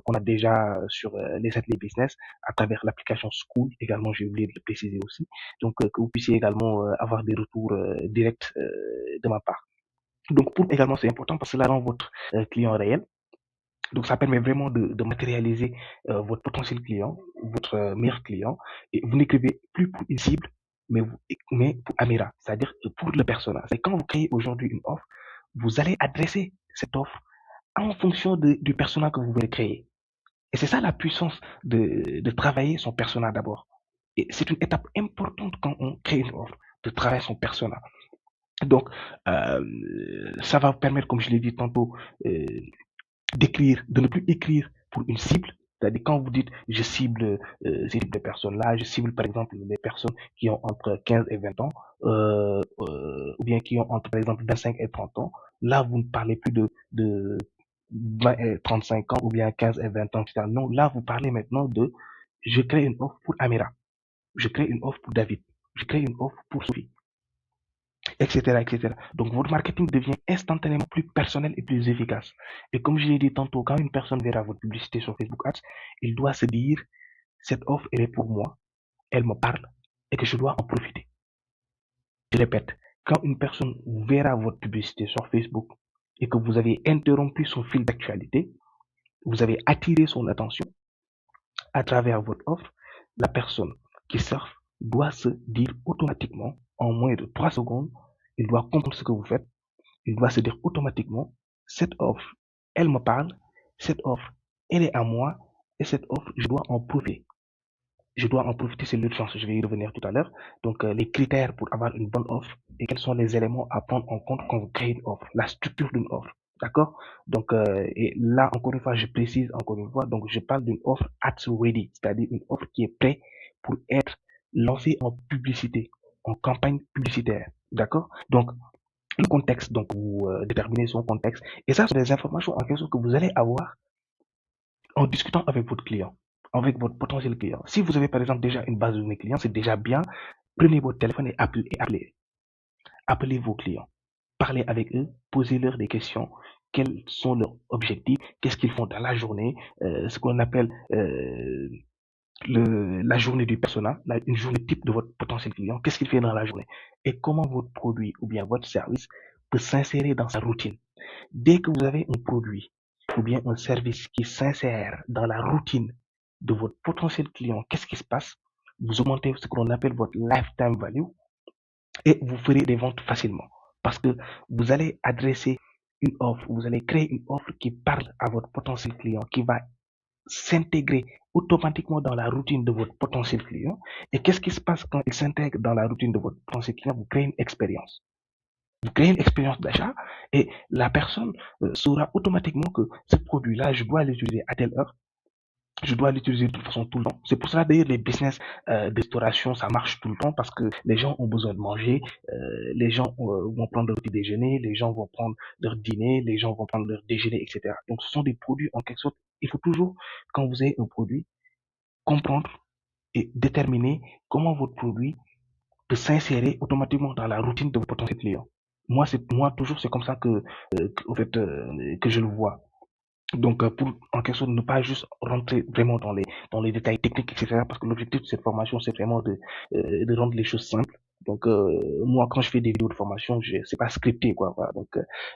qu'on a déjà sur les ateliers business à travers l'application School. Également, j'ai oublié de le préciser aussi. Donc que vous puissiez également avoir des retours directs de ma part. Donc pour également, c'est important parce que là, rend votre client réel. Donc, ça permet vraiment de matérialiser votre potentiel client, votre meilleur client. Et vous n'écrivez plus pour une cible, mais pour Amira, c'est-à-dire pour le persona. C'est quand vous créez aujourd'hui une offre, vous allez adresser cette offre en fonction du persona que vous voulez créer. Et c'est ça la puissance de travailler son persona d'abord. Et c'est une étape importante quand on crée une offre, de travailler son persona. Donc, euh, ça va vous permettre, comme je l'ai dit tantôt, d'écrire, de ne plus écrire pour une cible, C'est-à-dire quand vous dites je cible ces types de personnes-là, je cible par exemple les personnes qui ont entre 15 et 20 ans, ou bien qui ont entre par exemple 25 et 30 ans, là vous ne parlez plus de 20 et 35 ans ou bien 15 et 20 ans, etc. Non, là vous parlez maintenant de je crée une offre pour Amira, je crée une offre pour David, je crée une offre pour Sophie, etc., etc. Donc votre marketing devient instantanément plus personnel et plus efficace. Et comme je l'ai dit tantôt, quand une personne verra votre publicité sur Facebook Ads, il doit se dire, cette offre, elle est pour moi, elle me parle et que je dois en profiter. Je répète, quand une personne verra votre publicité sur Facebook et que vous avez interrompu son fil d'actualité, vous avez attiré son attention à travers votre offre, la personne qui surfe doit se dire automatiquement, en moins de 3 secondes, il doit comprendre ce que vous faites, il doit se dire automatiquement, cette offre, elle me parle, cette offre, elle est à moi, et cette offre, je dois en profiter. Je dois en profiter, c'est l'urgence, je vais y revenir tout à l'heure. Donc, les critères pour avoir une bonne offre et quels sont les éléments à prendre en compte quand vous créez une offre, la structure d'une offre. D'accord? Donc, et là, encore une fois, je précise encore une fois, donc je parle d'une offre at ready, c'est-à-dire une offre qui est prête pour être lancée en publicité, en campagne publicitaire. D'accord? Donc, le contexte, donc vous déterminez son contexte. Et ça, c'est des informations en quelque sorte que vous allez avoir en discutant avec votre client, avec votre potentiel client. Si vous avez par exemple déjà une base de données clients, c'est déjà bien. Prenez votre téléphone et appelez. Appelez vos clients. Parlez avec eux, posez-leur des questions. Quels sont leurs objectifs? Qu'est-ce qu'ils font dans la journée? Ce qu'on appelle la journée du persona, une journée type de votre potentiel client. Qu'est-ce qu'il fait dans la journée? Et comment votre produit ou bien votre service peut s'insérer dans sa routine. Dès que vous avez un produit ou bien un service qui s'insère dans la routine de votre potentiel client, qu'est-ce qui se passe? Vous augmentez ce qu'on appelle votre lifetime value et vous ferez des ventes facilement. Parce que vous allez adresser une offre, vous allez créer une offre qui parle à votre potentiel client, qui va s'intégrer automatiquement dans la routine de votre potentiel client. Et qu'est-ce qui se passe quand il s'intègre dans la routine de votre potentiel client? Vous créez une expérience. Vous créez une expérience d'achat et la personne saura automatiquement que ce produit-là, je dois l'utiliser à telle heure, je dois l'utiliser de toute façon tout le temps. C'est pour ça d'ailleurs les business de restauration, ça marche tout le temps parce que les gens ont besoin de manger, les gens vont prendre leur petit déjeuner, les gens vont prendre leur dîner, les gens vont prendre leur déjeuner, etc. Donc ce sont des produits en quelque sorte. Il faut toujours, quand vous avez un produit, comprendre et déterminer comment votre produit peut s'insérer automatiquement dans la routine de votre potentiel client. Moi toujours c'est comme ça en fait que je le vois. Donc pour en quelque sorte ne pas juste rentrer vraiment dans les détails techniques etc. Parce que l'objectif de cette formation c'est vraiment de rendre les choses simples. Donc moi quand je fais des vidéos de formation c'est pas scripté quoi. Voilà. Donc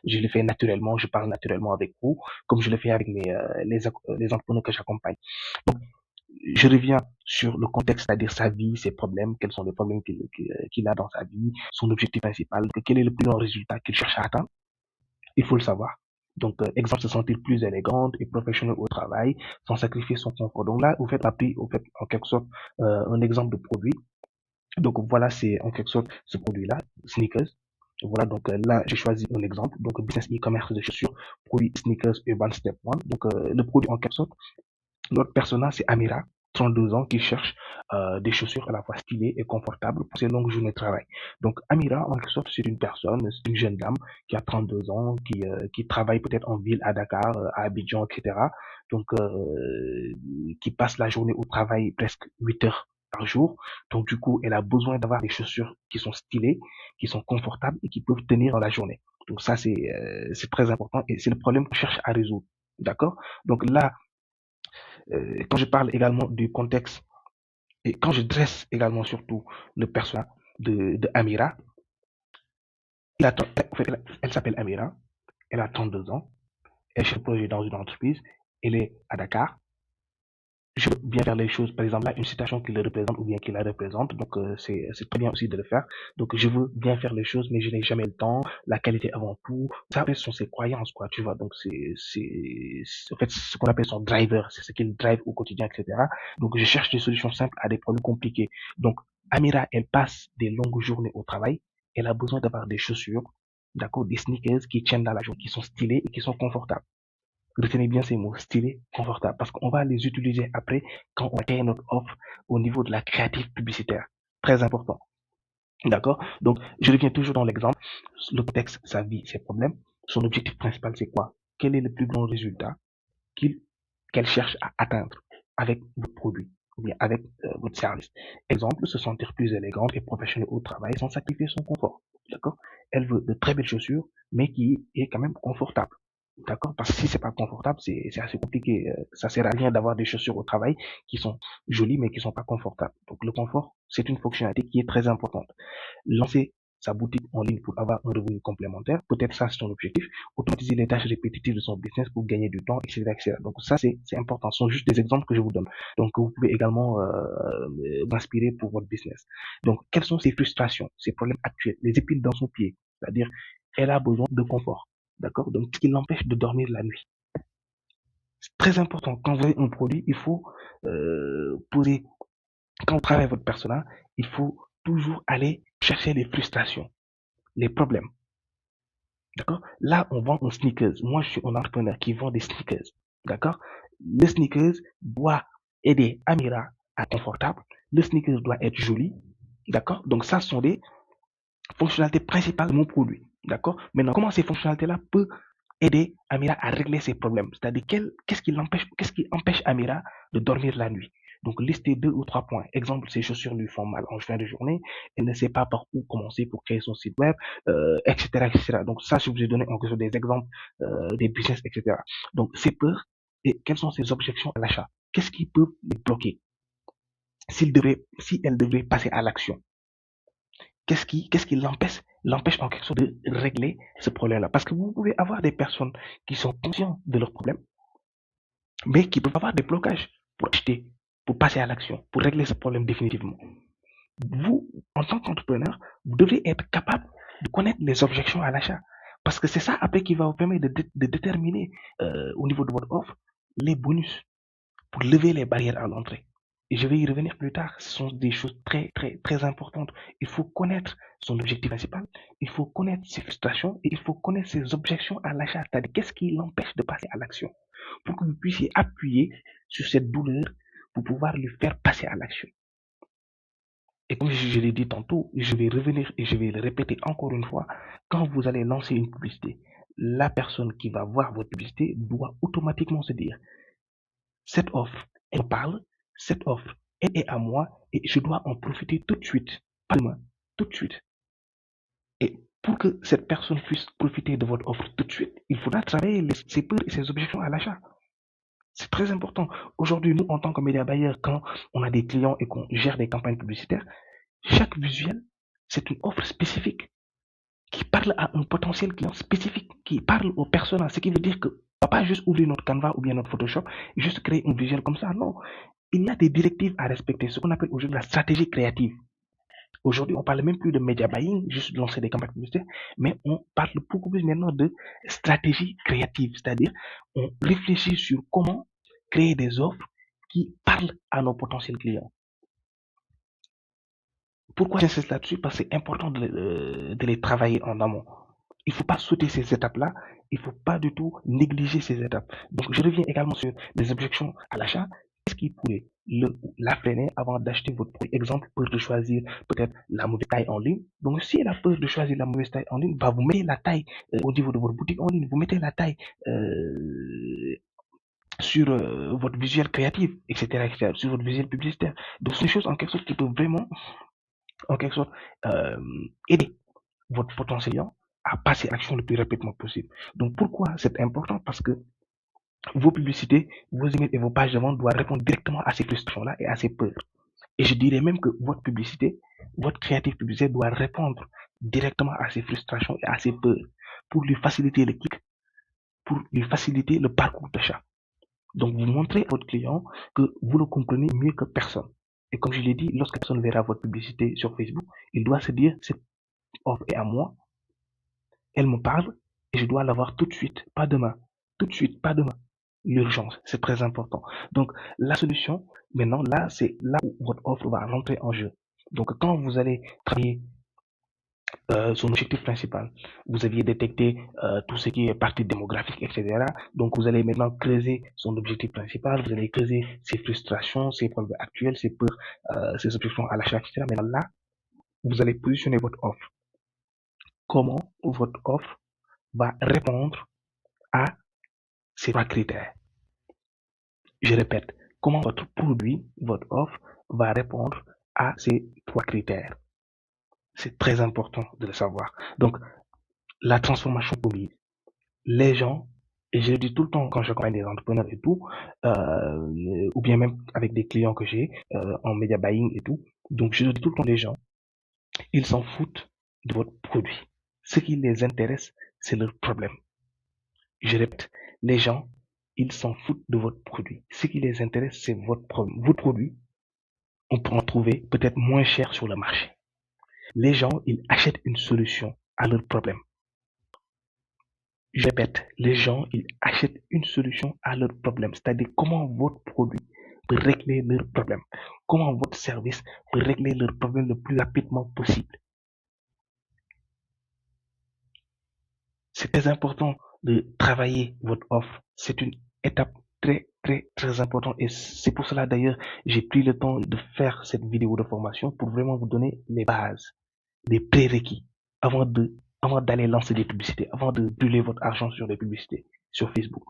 je le fais naturellement, je parle naturellement avec vous comme je le fais avec les entrepreneurs que j'accompagne. Donc je reviens sur le contexte, c'est-à-dire sa vie, ses problèmes, quels sont les problèmes qu'il a dans sa vie, son objectif principal, quel est le plus grand résultat qu'il cherche à atteindre. Il faut le savoir. Donc, exemple, se sentir plus élégante et professionnelle au travail, sans sacrifier son confort. Donc là, vous faites appui, vous faites en quelque sorte un exemple de produit. Donc voilà, c'est en quelque sorte ce produit-là, sneakers. Voilà, donc là, j'ai choisi un exemple. Donc, business e-commerce de chaussures, produit sneakers Urban Step One. Donc, le produit en quelque sorte, l'autre persona, c'est Amira, 32 ans, qui cherche des chaussures à la fois stylées et confortables pour ses longues journées de travail. Donc Amira, en quelque sorte, c'est une personne, c'est une jeune dame qui a 32 ans, qui travaille peut-être en ville, à Dakar, à Abidjan, etc. Donc, qui passe la journée au travail presque 8 heures par jour. Donc, du coup, elle a besoin d'avoir des chaussures qui sont stylées, qui sont confortables et qui peuvent tenir dans la journée. Donc, ça, c'est très important et c'est le problème qu'on cherche à résoudre. D'accord? Donc là, quand je parle également du contexte et quand je dresse également surtout le personnage de Amira, il a, en fait, elle s'appelle Amira, elle a 32 ans, elle est chef de projet dans une entreprise, elle est à Dakar, je veux bien faire les choses, par exemple, là, une citation qui le représente ou bien qui la représente, donc c'est très bien aussi de le faire. Donc je veux bien faire les choses, mais je n'ai jamais le temps, la qualité avant tout. Ça, ce sont ses croyances, quoi, tu vois. Donc en fait, ce qu'on appelle son driver, c'est ce qu'il drive au quotidien, etc. Donc je cherche des solutions simples à des problèmes compliqués. Donc Amira, elle passe des longues journées au travail, elle a besoin d'avoir des chaussures, d'accord, des sneakers qui tiennent dans la journée, qui sont stylés et qui sont confortables. Retenez bien ces mots, stylé, confortable, parce qu'on va les utiliser après quand on crée notre offre au niveau de la créative publicitaire. Très important. D'accord? Donc, je reviens toujours dans l'exemple. Le texte, sa vie, ses problèmes. Son objectif principal, c'est quoi? Quel est le plus grand résultat qu'il qu'elle cherche à atteindre avec votre produit ou bien avec votre service? Exemple, se sentir plus élégante et professionnelle au travail sans sacrifier son confort. D'accord? Elle veut de très belles chaussures, mais qui est quand même confortable. D'accord? Parce que si c'est pas confortable, c'est assez compliqué. Ça sert à rien d'avoir des chaussures au travail qui sont jolies, mais qui sont pas confortables. Donc, le confort, c'est une fonctionnalité qui est très importante. Lancer sa boutique en ligne pour avoir un revenu complémentaire, peut-être ça c'est son objectif, automatiser les tâches répétitives de son business pour gagner du temps, etc. etc. Donc ça c'est important, ce sont juste des exemples que je vous donne. Donc vous pouvez également vous inspirer pour votre business. Donc quelles sont ses frustrations, ses problèmes actuels, les épines dans son pied, c'est-à-dire elle a besoin de confort, d'accord? Donc ce qui l'empêche de dormir la nuit. C'est très important, quand vous avez un produit, il faut poser, quand vous travaillez votre persona, il faut toujours aller chercher les frustrations, les problèmes. D'accord? Là, on vend un sneakers. Moi, je suis un entrepreneur qui vend des sneakers. D'accord? Le sneakers doit aider Amira à être confortable. Le sneakers doit être joli. D'accord? Donc, ça sont des fonctionnalités principales de mon produit. D'accord? Maintenant, comment ces fonctionnalités-là peuvent aider Amira à régler ses problèmes? C'est-à-dire, qu'est-ce qui empêche Amira de dormir la nuit? Donc, listez 2 ou 3 points. Exemple, ses chaussures lui font mal en fin de journée. Elle ne sait pas par où commencer pour créer son site web, etc., etc. Donc, ça, je vous ai donné en quelque des exemples des business, etc. Donc, ses peurs et quelles sont ses objections à l'achat? Qu'est-ce qui peut les bloquer si elle devrait passer à l'action? Qu'est-ce qui l'empêche en quelque sorte de régler ce problème-là? Parce que vous pouvez avoir des personnes qui sont conscientes de leurs problèmes, mais qui peuvent avoir des blocages pour acheter, pour passer à l'action, pour régler ce problème définitivement. Vous, en tant qu'entrepreneur, vous devez être capable de connaître les objections à l'achat. Parce que c'est ça après qui va vous permettre de déterminer au niveau de votre offre les bonus pour lever les barrières à l'entrée. Et je vais y revenir plus tard. Ce sont des choses très, très, très importantes. Il faut connaître son objectif principal, il faut connaître ses frustrations et il faut connaître ses objections à l'achat. C'est-à-dire qu'est-ce qui l'empêche de passer à l'action pour que vous puissiez appuyer sur cette douleur pour pouvoir lui faire passer à l'action. Et comme je l'ai dit tantôt, je vais revenir et je vais le répéter encore une fois, quand vous allez lancer une publicité, la personne qui va voir votre publicité doit automatiquement se dire, cette offre, elle parle, cette offre, elle est à moi et je dois en profiter tout de suite, pas demain, tout de suite. Et pour que cette personne puisse profiter de votre offre tout de suite, il faudra travailler ses peurs et ses objections à l'achat. C'est très important. Aujourd'hui, nous, en tant que média buyer, quand on a des clients et qu'on gère des campagnes publicitaires, chaque visuel, c'est une offre spécifique qui parle à un potentiel client spécifique, qui parle aux personnes. Ce qui veut dire que on va pas juste ouvrir notre Canva ou bien notre Photoshop et juste créer un visuel comme ça. Non, il y a des directives à respecter, ce qu'on appelle aujourd'hui la stratégie créative. Aujourd'hui, on parle même plus de media buying, juste de lancer des campagnes publicitaires, mais on parle beaucoup plus maintenant de stratégie créative, c'est-à-dire on réfléchit sur comment créer des offres qui parlent à nos potentiels clients. Pourquoi j'insiste là-dessus? Parce que c'est important de les travailler en amont. Il ne faut pas sauter ces étapes-là, il ne faut pas du tout négliger ces étapes. Donc, je reviens également sur les objections à l'achat. Qu'est-ce qui pourrait la freiner avant d'acheter votre produit? Exemple, peur de choisir peut-être la mauvaise taille en ligne. Donc, si elle a peur de choisir la mauvaise taille en ligne, bah, vous mettez la taille au niveau de votre boutique en ligne, vous mettez la taille sur votre visuel créatif, etc., etc., sur votre visuel publicitaire. Donc, c'est des choses en quelque sorte qui peuvent vraiment, en quelque sorte, euh, aider votre potentiel client à passer à l'action le plus rapidement possible. Donc pourquoi c'est important? Parce que vos publicités, vos emails et vos pages de vente doivent répondre directement à ces frustrations-là et à ces peurs. Et je dirais même que votre publicité, votre créative publicité doit répondre directement à ces frustrations et à ces peurs pour lui faciliter le clic, pour lui faciliter le parcours d'achat. Donc vous montrez à votre client que vous le comprenez mieux que personne. Et comme je l'ai dit, lorsque personne verra votre publicité sur Facebook, il doit se dire cette offre est à moi, elle me parle et je dois l'avoir tout de suite, pas demain. Tout de suite, pas demain. L'urgence, c'est très important. Donc, la solution, maintenant, là, c'est là où votre offre va rentrer en jeu. Donc, quand vous allez travailler son objectif principal. Vous aviez détecté tout ce qui est partie démographique, etc. Donc, vous allez maintenant creuser son objectif principal, vous allez creuser ses frustrations, ses problèmes actuels, ses peurs, ses objections à l'achat, etc. Maintenant, là, vous allez positionner votre offre. Comment votre offre va répondre à ces trois critères? Je répète, comment votre produit, votre offre va répondre à ces trois critères? C'est très important de le savoir. Donc, la transformation promise. Les gens, et je le dis tout le temps quand j'accompagne des entrepreneurs et tout, ou bien même avec des clients que j'ai en media buying et tout. Donc, je le dis tout le temps, les gens, ils s'en foutent de votre produit. Ce qui les intéresse, c'est leur problème. Je répète, les gens, ils s'en foutent de votre produit. Ce qui les intéresse, c'est votre problème. Votre produit, on peut en trouver peut-être moins cher sur le marché. Les gens, ils achètent une solution à leur problème. Je répète, les gens, ils achètent une solution à leur problème, c'est-à-dire comment votre produit peut régler leur problème, comment votre service peut régler leur problème le plus rapidement possible. C'est très important de travailler votre offre. C'est une étape très importante et c'est pour cela d'ailleurs j'ai pris le temps de faire cette vidéo de formation pour vraiment vous donner les bases, les prérequis avant d'aller lancer des publicités, avant de brûler votre argent sur des publicités sur Facebook.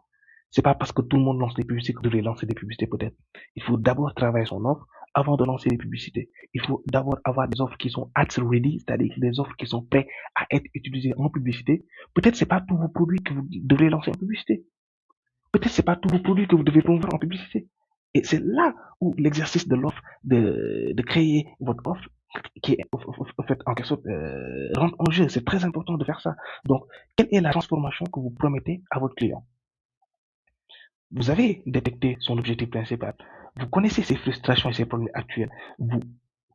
C'est pas parce que tout le monde lance des publicités que vous devez lancer des publicités peut-être. Il faut d'abord travailler son offre avant de lancer des publicités. Il faut d'abord avoir des offres qui sont ads ready, c'est-à-dire des offres qui sont prêtes à être utilisées en publicité. Peut-être c'est pas tous vos produits que vous devez lancer en publicité. Peut-être c'est pas tous vos produits que vous devez promouvoir en publicité. Et c'est là où l'exercice de l'offre, de créer votre offre, qui est en fait en quelque sorte rentre en jeu. C'est très important de faire ça. Donc, quelle est la transformation que vous promettez à votre client? Vous avez détecté son objectif principal. Vous connaissez ses frustrations et ses problèmes actuels. Vous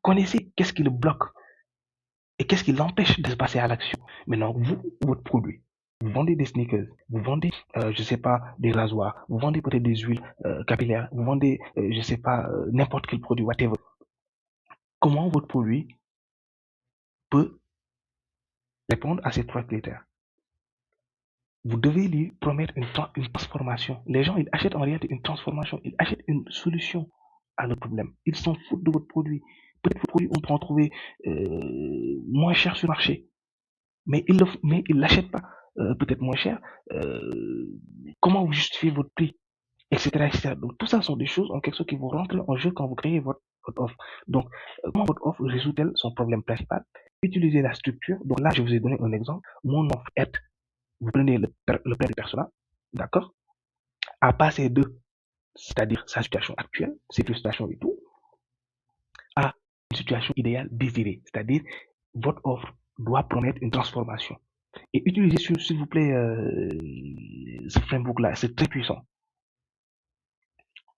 connaissez qu'est-ce qui le bloque et qu'est-ce qui l'empêche de se passer à l'action. Maintenant, vous, votre produit, vous vendez des sneakers, vous vendez, je sais pas, des rasoirs, vous vendez peut-être des huiles capillaires, vous vendez, je sais pas, n'importe quel produit, whatever. Comment votre produit peut répondre à ces trois critères? Vous devez lui promettre une transformation. Les gens, ils achètent en réalité une transformation, ils achètent une solution à leur problème. Ils s'en foutent de votre produit. Peut-être que votre produit, on peut en trouver moins cher sur le marché, mais ils ne l'achètent pas peut-être moins cher. Comment vous justifiez votre prix, etc., etc. Donc tout ça sont des choses en quelque sorte qui vont rentrer en jeu quand vous créez votre offre. Donc comment votre offre résout-elle son problème principal? Utilisez la structure. Donc là, je vous ai donné un exemple. Mon offre est, vous prenez le père du persona, d'accord, à passer de, c'est-à-dire sa situation actuelle, ses frustrations et tout, à une situation idéale désirée, c'est-à-dire votre offre doit promettre une transformation. Et utilisez s'il vous plaît ce framework-là, c'est très puissant.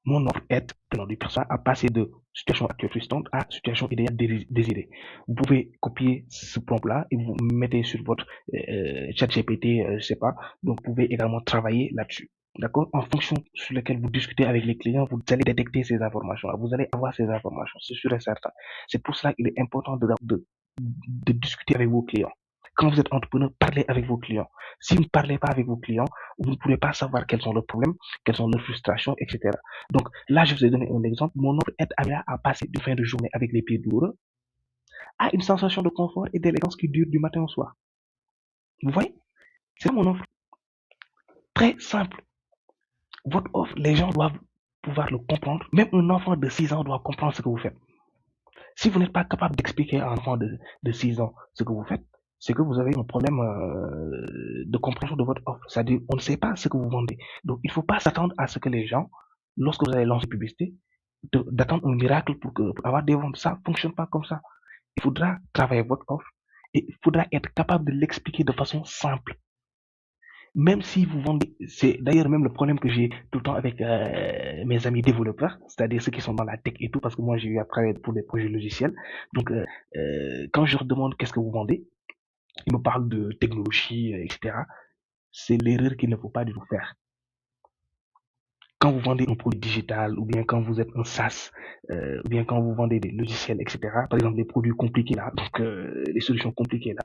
Mon offre aide tenant du persona à passer de situation actuelle frustrante à situation idéale désirée. Vous pouvez copier ce prompt-là et vous mettez sur votre chat GPT, je sais pas. Donc, vous pouvez également travailler là-dessus. D'accord? En fonction sur lequel vous discutez avec les clients, vous allez détecter ces informations. Vous allez avoir ces informations, c'est sûr et certain. C'est pour cela qu'il est important de discuter avec vos clients. Quand vous êtes entrepreneur, parlez avec vos clients. Si vous ne parlez pas avec vos clients, vous ne pourrez pas savoir quels sont leurs problèmes, quelles sont leurs frustrations, etc. Donc là, je vous ai donné un exemple. Mon offre aide à passer de fin de journée avec les pieds douloureux à une sensation de confort et d'élégance qui dure du matin au soir. Vous voyez? C'est mon offre. Très simple. Votre offre, les gens doivent pouvoir le comprendre. Même un enfant de 6 ans doit comprendre ce que vous faites. Si vous n'êtes pas capable d'expliquer à un enfant de 6 ans ce que vous faites, c'est que vous avez un problème de compréhension de votre offre. C'est-à-dire, on ne sait pas ce que vous vendez. Donc, il ne faut pas s'attendre à ce que les gens, lorsque vous allez lancer une publicité, d'attendre un miracle pour avoir des ventes. Ça ne fonctionne pas comme ça. Il faudra travailler votre offre et il faudra être capable de l'expliquer de façon simple. Même si vous vendez, c'est d'ailleurs même le problème que j'ai tout le temps avec mes amis développeurs, c'est-à-dire ceux qui sont dans la tech et tout, parce que moi j'ai eu à travailler pour des projets logiciels. Donc quand je leur demande qu'est-ce que vous vendez, ils me parlent de technologie, etc. C'est l'erreur qu'il ne faut pas du tout faire. Quand vous vendez un produit digital, ou bien quand vous êtes un SaaS, ou bien quand vous vendez des logiciels, etc., par exemple des produits compliqués là, donc des solutions compliquées là,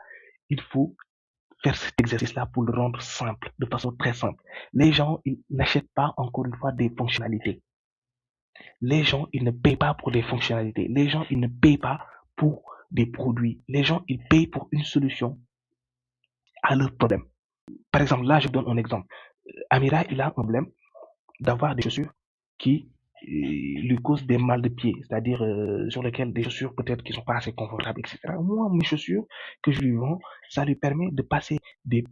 il faut faire cet exercice-là pour le rendre simple, de façon très simple. Les gens, ils n'achètent pas, encore une fois, des fonctionnalités. Les gens, ils ne payent pas pour des fonctionnalités. Les gens, ils ne payent pas pour des produits. Les gens, ils payent pour une solution à leur problème. Par exemple, là, je vous donne un exemple. Amira, il a un problème d'avoir des chaussures qui lui causent des mal de pied, c'est-à-dire sur lesquelles des chaussures peut-être qui sont pas assez confortables, etc. Moi, mes chaussures que je lui vends, ça lui permet de passer d'une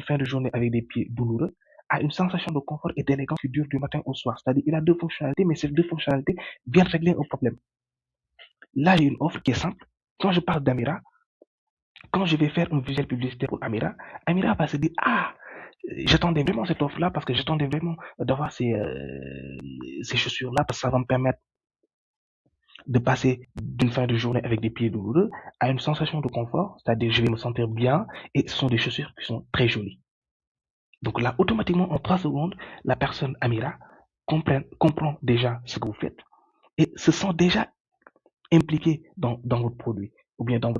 fin de journée avec des pieds douloureux à une sensation de confort et d'élégance qui dure du matin au soir. C'est-à-dire il a deux fonctionnalités, mais ces deux fonctionnalités viennent régler un problème. Là, j'ai une offre qui est simple. Quand je parle d'Amira, quand je vais faire une visuel publicitaire pour Amira, Amira va se dire, ah, j'attendais vraiment cette offre-là parce que j'attendais vraiment d'avoir ces chaussures-là parce que ça va me permettre de passer d'une fin de journée avec des pieds douloureux à une sensation de confort, c'est-à-dire je vais me sentir bien et ce sont des chaussures qui sont très jolies. Donc là, automatiquement, en 3 secondes, la personne Amira comprend déjà ce que vous faites et se sent déjà impliqué dans votre produit ou bien dans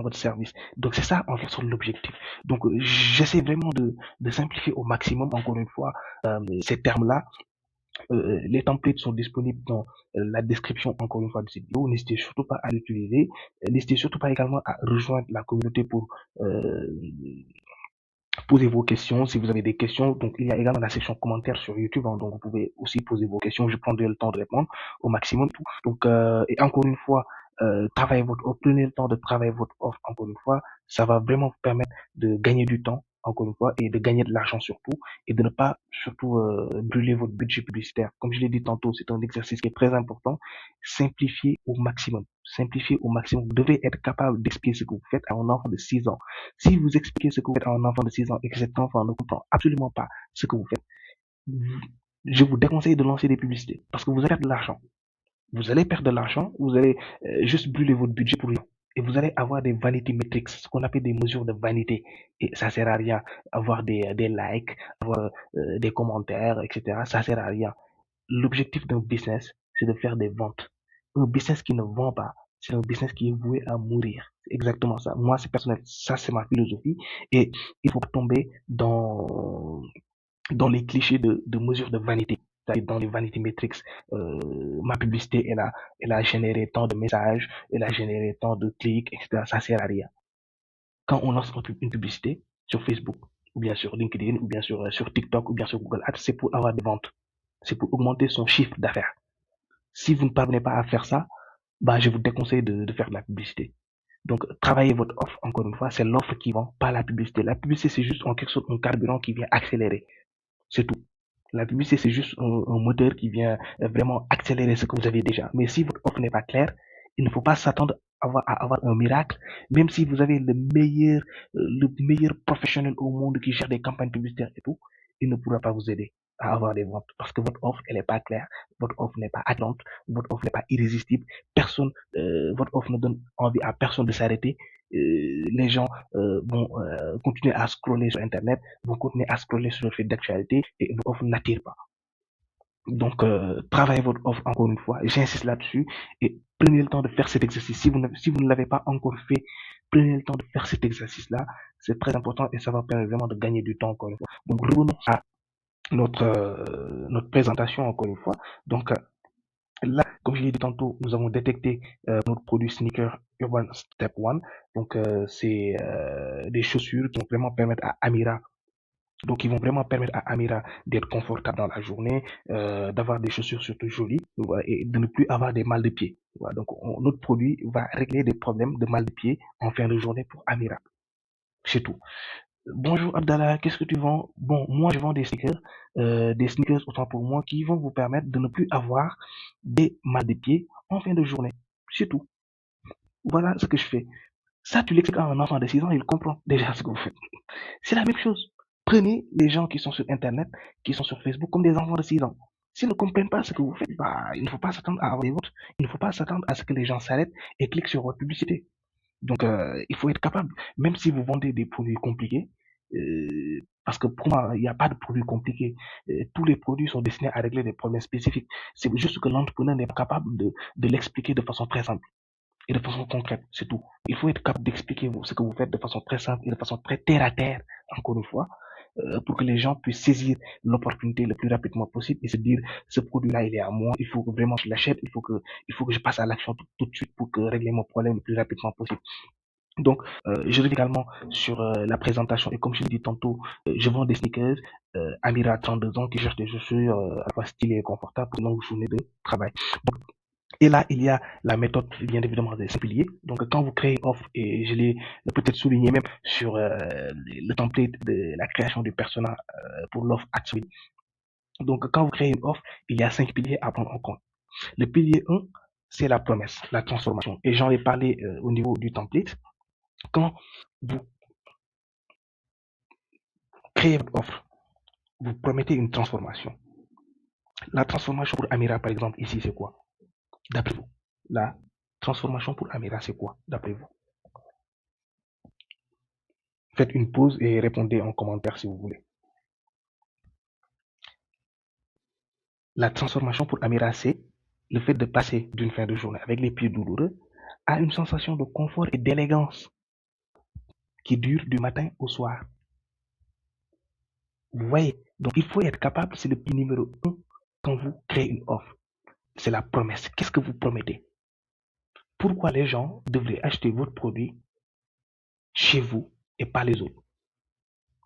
votre service. Donc c'est ça en fait sur l'objectif. Donc j'essaie vraiment de simplifier au maximum, encore une fois, ces termes-là. Les templates sont disponibles dans la description, encore une fois, de cette vidéo. N'hésitez surtout pas à l'utiliser. N'hésitez surtout pas également à rejoindre la communauté pour poser vos questions. Si vous avez des questions, donc il y a également la section commentaires sur YouTube, hein, donc vous pouvez aussi poser vos questions. Je prendrai le temps de répondre au maximum. Donc, et encore une fois, travaillez votre offre, prenez le temps de travailler votre offre. Encore une fois, ça va vraiment vous permettre de gagner du temps. Encore une fois, et de gagner de l'argent surtout, et de ne pas surtout brûler votre budget publicitaire. Comme je l'ai dit tantôt, c'est un exercice qui est très important. Simplifiez au maximum. Simplifiez au maximum. Vous devez être capable d'expliquer ce que vous faites à un enfant de 6 ans. Si vous expliquez ce que vous faites à un enfant de 6 ans et que cet enfant ne comprend absolument pas ce que vous faites, je vous déconseille de lancer des publicités parce que vous allez perdre de l'argent. Vous allez perdre de l'argent, vous allez juste brûler votre budget pour rien. Et vous allez avoir des vanity metrics, ce qu'on appelle des mesures de vanité. Et ça sert à rien. Avoir des likes, avoir des commentaires, etc. Ça sert à rien. L'objectif d'un business, c'est de faire des ventes. Un business qui ne vend pas, c'est un business qui est voué à mourir. C'est exactement ça. Moi, c'est personnel. Ça, c'est ma philosophie. Et il faut tomber dans les clichés de mesures de vanité. C'est-à-dire dans les vanity metrics. Ma publicité, elle a généré tant de messages, elle a généré tant de clics, etc. Ça sert à rien. Quand on lance une publicité sur Facebook, ou bien sur LinkedIn, ou bien sur TikTok, ou bien sur Google Ads, c'est pour avoir des ventes. C'est pour augmenter son chiffre d'affaires. Si vous ne parvenez pas à faire ça, bah, je vous déconseille de faire de la publicité. Donc, travaillez votre offre, encore une fois, c'est l'offre qui vend, pas la publicité. La publicité, c'est juste en quelque sorte un carburant qui vient accélérer. C'est tout. La publicité, c'est juste un moteur qui vient vraiment accélérer ce que vous avez déjà. Mais si votre offre n'est pas claire, il ne faut pas s'attendre à avoir un miracle, même si vous avez le meilleur professionnel au monde qui gère des campagnes publicitaires et tout, il ne pourra pas vous aider à avoir des ventes parce que votre offre, elle n'est pas claire, votre offre n'est pas attrayante, votre offre n'est pas irrésistible, votre offre ne donne envie à personne de s'arrêter. Les gens vont continuer à scroller sur Internet, vont continuer à scroller sur le fait d'actualité et votre offre n'attire pas. Donc, travaillez votre offre encore une fois. J'insiste là-dessus et prenez le temps de faire cet exercice. Si vous ne l'avez pas encore fait, prenez le temps de faire cet exercice-là. C'est très important et ça va permettre vraiment de gagner du temps encore une fois. Donc, revenons à notre présentation encore une fois. Donc, là, comme je l'ai dit tantôt, nous avons détecté notre produit Sneaker Urban Step 1. Donc, c'est des chaussures qui vont vraiment permettre à Amira donc, ils vont vraiment permettre à Amira d'être confortable dans la journée, d'avoir des chaussures surtout jolies et de ne plus avoir des mal de pied. Voilà, donc, notre produit va régler des problèmes de mal de pied en fin de journée pour Amira. C'est tout. Bonjour Abdallah, qu'est-ce que tu vends? Bon, moi je vends des sneakers autant pour moi qui vont vous permettre de ne plus avoir des mal de pied en fin de journée. C'est tout. Voilà ce que je fais. Ça, tu l'expliques à un enfant de 6 ans, il comprend déjà ce que vous faites. C'est la même chose. Prenez les gens qui sont sur Internet, qui sont sur Facebook, comme des enfants de 6 ans. S'ils ne comprennent pas ce que vous faites, bah, il ne faut pas s'attendre à avoir des ventes. Il ne faut pas s'attendre à ce que les gens s'arrêtent et cliquent sur votre publicité. Donc, il faut être capable, même si vous vendez des produits compliqués, parce que pour moi, il n'y a pas de produits compliqués. Tous les produits sont destinés à régler des problèmes spécifiques. C'est juste que l'entrepreneur n'est pas capable de l'expliquer de façon très simple. et de façon concrète, c'est tout. Il faut être capable d'expliquer ce que vous faites de façon très simple et de façon très terre à terre, encore une fois, pour que les gens puissent saisir l'opportunité le plus rapidement possible et se dire ce produit-là il est à moi, il faut que vraiment je l'achète, il faut que je passe à l'action tout de suite pour que régler mon problème le plus rapidement possible. Donc, je reviens également sur la présentation et comme je l'ai dit tantôt, je vends des sneakers. Amira a 32 ans qui cherche des chaussures à la fois stylées et confortables pour une longue journée de travail. Donc, et là, il y a la méthode, bien évidemment, des 5 piliers. Donc, quand vous créez une offre, et je l'ai peut-être souligné même sur le template de la création du persona pour l'offre Atsui. Donc, quand vous créez une offre, il y a 5 piliers à prendre en compte. Le pilier 1, c'est la promesse, la transformation. Et j'en ai parlé au niveau du template. Quand vous créez votre offre, vous promettez une transformation. La transformation pour Amira, par exemple, ici, c'est quoi? D'après vous. La transformation pour Amira, c'est quoi? D'après vous. Faites une pause et répondez en commentaire si vous voulez. La transformation pour Amira, c'est le fait de passer d'une fin de journée avec les pieds douloureux à une sensation de confort et d'élégance qui dure du matin au soir. Vous voyez? Donc, il faut être capable, c'est le pilier numéro 1 quand vous créez une offre. C'est la promesse. Qu'est-ce que vous promettez? Pourquoi les gens devraient acheter votre produit chez vous et pas les autres?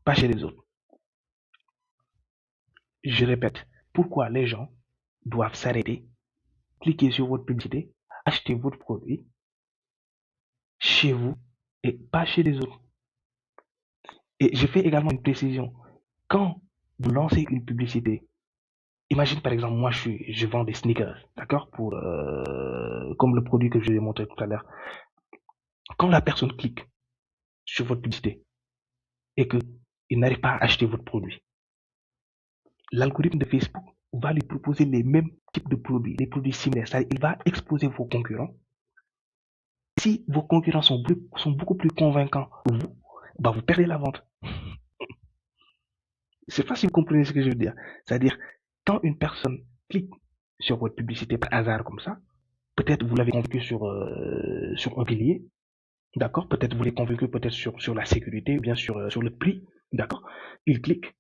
Pas chez les autres. Je répète, pourquoi les gens doivent s'arrêter, cliquer sur votre publicité, acheter votre produit chez vous et pas chez les autres? Et je fais également une précision. Quand vous lancez une publicité, imagine par exemple, moi je vends des sneakers, d'accord, pour comme le produit que je vais montrer tout à l'heure. Quand la personne clique sur votre publicité et que il n'arrive pas à acheter votre produit, l'algorithme de Facebook va lui proposer les mêmes types de produits, les produits similaires. C'est-à-dire, il va exposer vos concurrents. Si vos concurrents sont beaucoup plus convaincants que vous, bah vous perdez la vente. Je ne sais pas si vous comprenez ce que je veux dire. C'est-à-dire, quand une personne clique sur votre publicité par hasard comme ça, peut-être vous l'avez convaincu sur un pilier, d'accord? Peut-être vous l'avez convaincu peut-être sur la sécurité, ou bien sur le prix, d'accord? Il clique.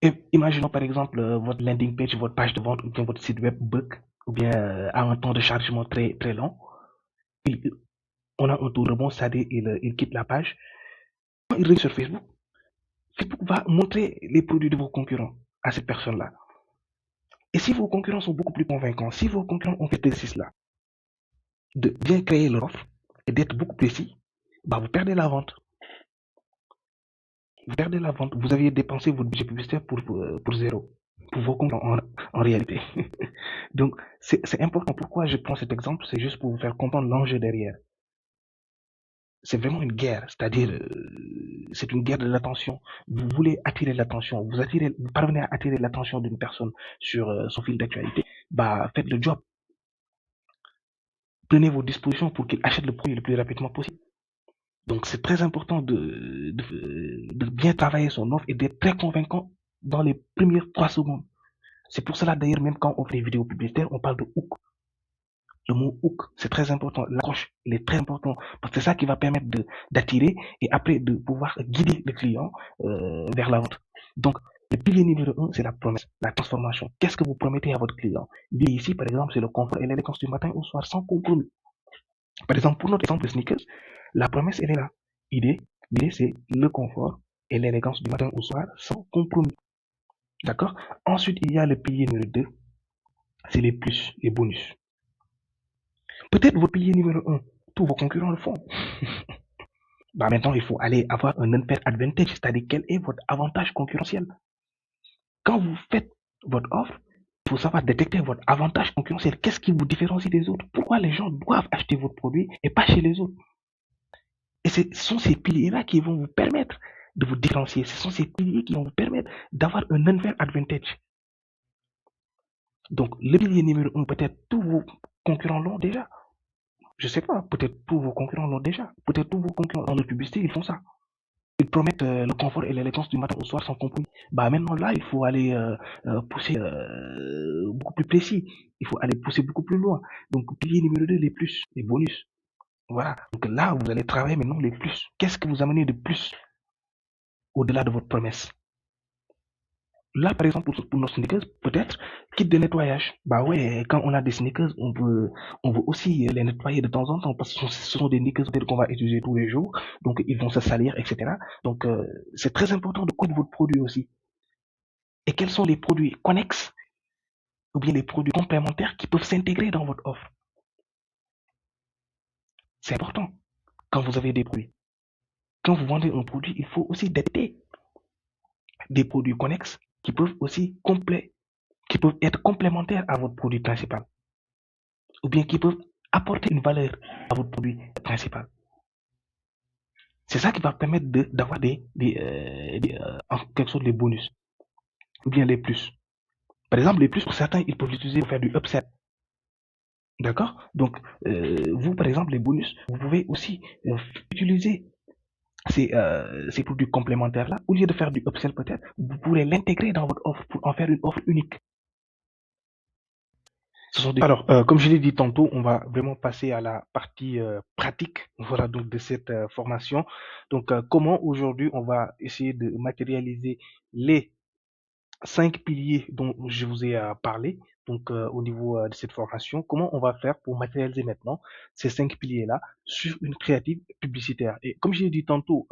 Et imaginons par exemple votre landing page, votre page de vente, ou bien votre site web bug, ou bien a un temps de chargement très, très long. Il- on a un taux de rebond, c'est-à-dire il quitte la page. Quand il revient sur Facebook, Facebook va montrer les produits de vos concurrents à cette personne-là. Et si vos concurrents sont beaucoup plus convaincants, si vos concurrents ont fait l'exercice-là, de bien créer leur offre et d'être beaucoup précis, bah vous perdez la vente. Vous perdez la vente. Vous aviez dépensé votre budget publicitaire pour zéro, pour vos concurrents en réalité. Donc, c'est important. Pourquoi je prends cet exemple? C'est juste pour vous faire comprendre l'enjeu derrière. C'est vraiment une guerre, c'est-à-dire c'est une guerre de l'attention. Vous voulez attirer l'attention, vous parvenez à attirer l'attention d'une personne sur son fil d'actualité, bah faites le job. Prenez vos dispositions pour qu'il achète le produit le plus rapidement possible. Donc c'est très important de bien travailler son offre et d'être très convaincant dans les premières 3 secondes. C'est pour cela d'ailleurs même quand on fait des vidéos publicitaires, on parle de hook. Le mot hook, c'est très important. L'accroche, il est très important parce que c'est ça qui va permettre d'attirer et après de pouvoir guider le client vers la vente. Donc, le pilier numéro 1, c'est la promesse, la transformation. Qu'est-ce que vous promettez à votre client? Lui ici, par exemple, c'est le confort et l'élégance du matin au soir sans compromis. Par exemple, pour notre exemple de sneakers, la promesse, elle est là. L'idée, c'est le confort et l'élégance du matin au soir sans compromis. D'accord? Ensuite, il y a le pilier numéro 2, c'est les plus, les bonus. Peut-être votre pilier numéro 1, tous vos concurrents le font. Bah maintenant, il faut aller avoir un unfair advantage, c'est-à-dire quel est votre avantage concurrentiel. Quand vous faites votre offre, il faut savoir détecter votre avantage concurrentiel. Qu'est-ce qui vous différencie des autres? Pourquoi les gens doivent acheter votre produit et pas chez les autres? Et ce sont ces piliers-là qui vont vous permettre de vous différencier. Ce sont ces piliers qui vont vous permettre d'avoir un unfair advantage. Donc, le pilier numéro 1, peut-être tous vos concurrents l'ont déjà. Je sais pas, peut-être tous vos concurrents l'ont déjà. Peut-être tous vos concurrents dans le publicité, ils font ça. Ils promettent le confort et l'élégance du matin au soir sans compromis. Bah maintenant là, il faut aller pousser beaucoup plus précis. Il faut aller pousser beaucoup plus loin. Donc pilier numéro 2, les plus, les bonus. Voilà. Donc là, vous allez travailler maintenant les plus. Qu'est-ce que vous amenez de plus au-delà de votre promesse? Là, par exemple, pour nos sneakers, peut-être, kit de nettoyage. Bah ouais, quand on a des sneakers, on veut aussi les nettoyer de temps en temps parce que ce sont des sneakers qu'on va utiliser tous les jours. Donc, ils vont se salir, etc. Donc, c'est très important de connaître votre produit aussi. Et quels sont les produits connexes ou bien les produits complémentaires qui peuvent s'intégrer dans votre offre? C'est important quand vous avez des produits. Quand vous vendez un produit, il faut aussi détecter des produits connexes qui peuvent aussi qui peuvent être complémentaires à votre produit principal ou bien qui peuvent apporter une valeur à votre produit principal. C'est ça qui va permettre d'avoir en quelque sorte des bonus ou bien les plus. Par exemple, les plus pour certains, ils peuvent l'utiliser pour faire du upsell. D'accord. Donc, vous, par exemple, les bonus, vous pouvez aussi utiliser ces produits complémentaires-là. Au lieu de faire du upsell peut-être, vous pourrez l'intégrer dans votre offre pour en faire une offre unique. Alors, comme je l'ai dit tantôt, on va vraiment passer à la partie pratique, voilà, donc de cette formation. Donc, comment aujourd'hui on va essayer de matérialiser les 5 piliers dont je vous ai parlé, donc au niveau de cette formation, comment on va faire pour matérialiser maintenant ces 5 piliers-là sur une créative publicitaire. Et comme je l'ai dit tantôt,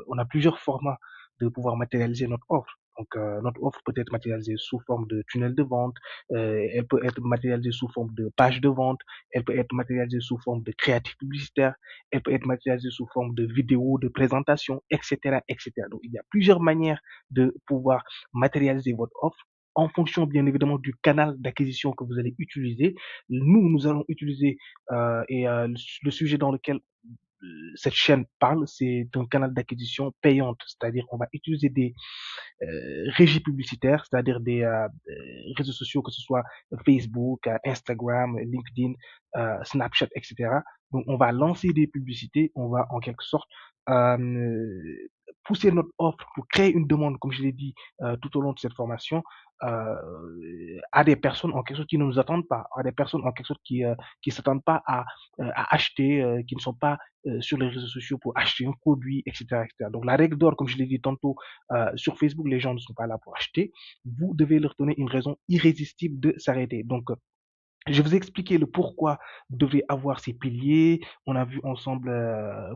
on a plusieurs formats de pouvoir matérialiser notre offre. Donc notre offre peut être matérialisée sous forme de tunnel de vente, elle peut être matérialisée sous forme de page de vente, elle peut être matérialisée sous forme de créatif publicitaire, elle peut être matérialisée sous forme de vidéo, de présentation, etc., etc. Donc il y a plusieurs manières de pouvoir matérialiser votre offre en fonction bien évidemment du canal d'acquisition que vous allez utiliser. Nous allons utiliser le sujet dans lequel cette chaîne parle, c'est un canal d'acquisition payante, c'est-à-dire on va utiliser des régies publicitaires, c'est-à-dire des réseaux sociaux, que ce soit Facebook, Instagram, LinkedIn, Snapchat, etc. Donc, on va lancer des publicités, on va en quelque sorte pousser notre offre pour créer une demande, comme je l'ai dit tout au long de cette formation, à des personnes en quelque sorte qui ne nous attendent pas, à des personnes en quelque sorte qui s'attendent pas à acheter, qui ne sont pas sur les réseaux sociaux pour acheter un produit, etc., etc. Donc la règle d'or, comme je l'ai dit tantôt, sur Facebook, les gens ne sont pas là pour acheter. Vous devez leur donner une raison irrésistible de s'arrêter. Donc je vous ai expliqué le pourquoi vous devez avoir ces piliers. On a vu ensemble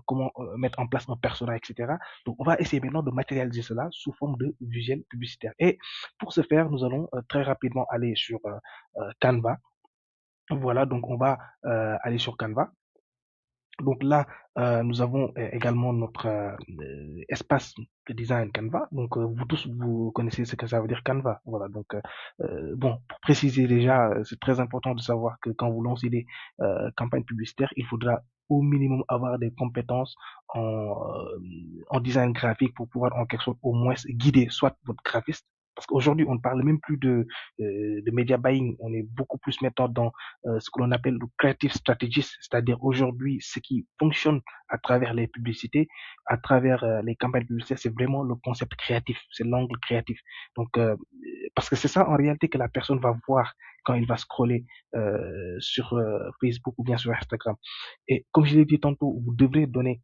comment mettre en place un persona, etc. Donc, on va essayer maintenant de matérialiser cela sous forme de visuel publicitaire. Et pour ce faire, nous allons très rapidement aller sur Canva. Voilà, donc on va aller sur Canva. Donc là, nous avons également notre espace de design Canva. Donc vous tous, vous connaissez ce que ça veut dire Canva. Voilà. Donc bon, pour préciser déjà, c'est très important de savoir que quand vous lancez des campagnes publicitaires, il faudra au minimum avoir des compétences en design graphique pour pouvoir en quelque sorte au moins guider soit votre graphiste. Parce qu'aujourd'hui, on ne parle même plus de media buying. On est beaucoup plus maintenant dans ce que l'on appelle le creative strategist, c'est-à-dire aujourd'hui, ce qui fonctionne à travers les publicités, à travers les campagnes publicitaires, c'est vraiment le concept créatif, c'est l'angle créatif. Donc, parce que c'est ça en réalité que la personne va voir quand il va scroller sur Facebook ou bien sur Instagram. Et comme je l'ai dit tantôt, vous devrez donner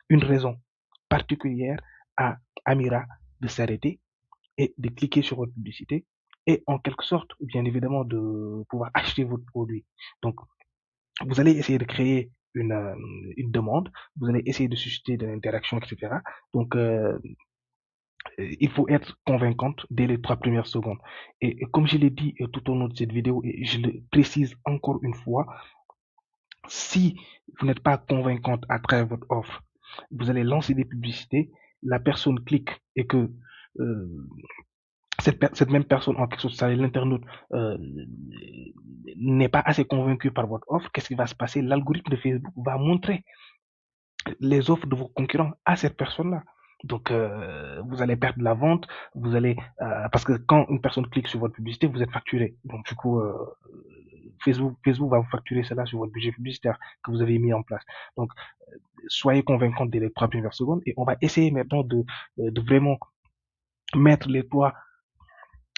une raison particulière à Amira de s'arrêter et de cliquer sur votre publicité et en quelque sorte, bien évidemment, de pouvoir acheter votre produit. Donc, vous allez essayer de créer une demande, vous allez essayer de susciter de l'interaction, etc. Donc, il faut être convaincante dès les 3 premières secondes. Et comme je l'ai dit tout au long de cette vidéo, et je le précise encore une fois, si vous n'êtes pas convaincante à travers votre offre, vous allez lancer des publicités, la personne clique et que euh, cette même personne, en quelque sorte, ça, l'internaute, n'est pas assez convaincu par votre offre, qu'est-ce qui va se passer? L'algorithme de Facebook va montrer les offres de vos concurrents à cette personne-là. Donc, vous allez perdre la vente, vous allez, parce que quand une personne clique sur votre publicité, vous êtes facturé. Donc, du coup, Facebook va vous facturer cela sur votre budget publicitaire que vous avez mis en place. Donc, soyez convaincants dès les 3 premières secondes et on va essayer maintenant de vraiment mettre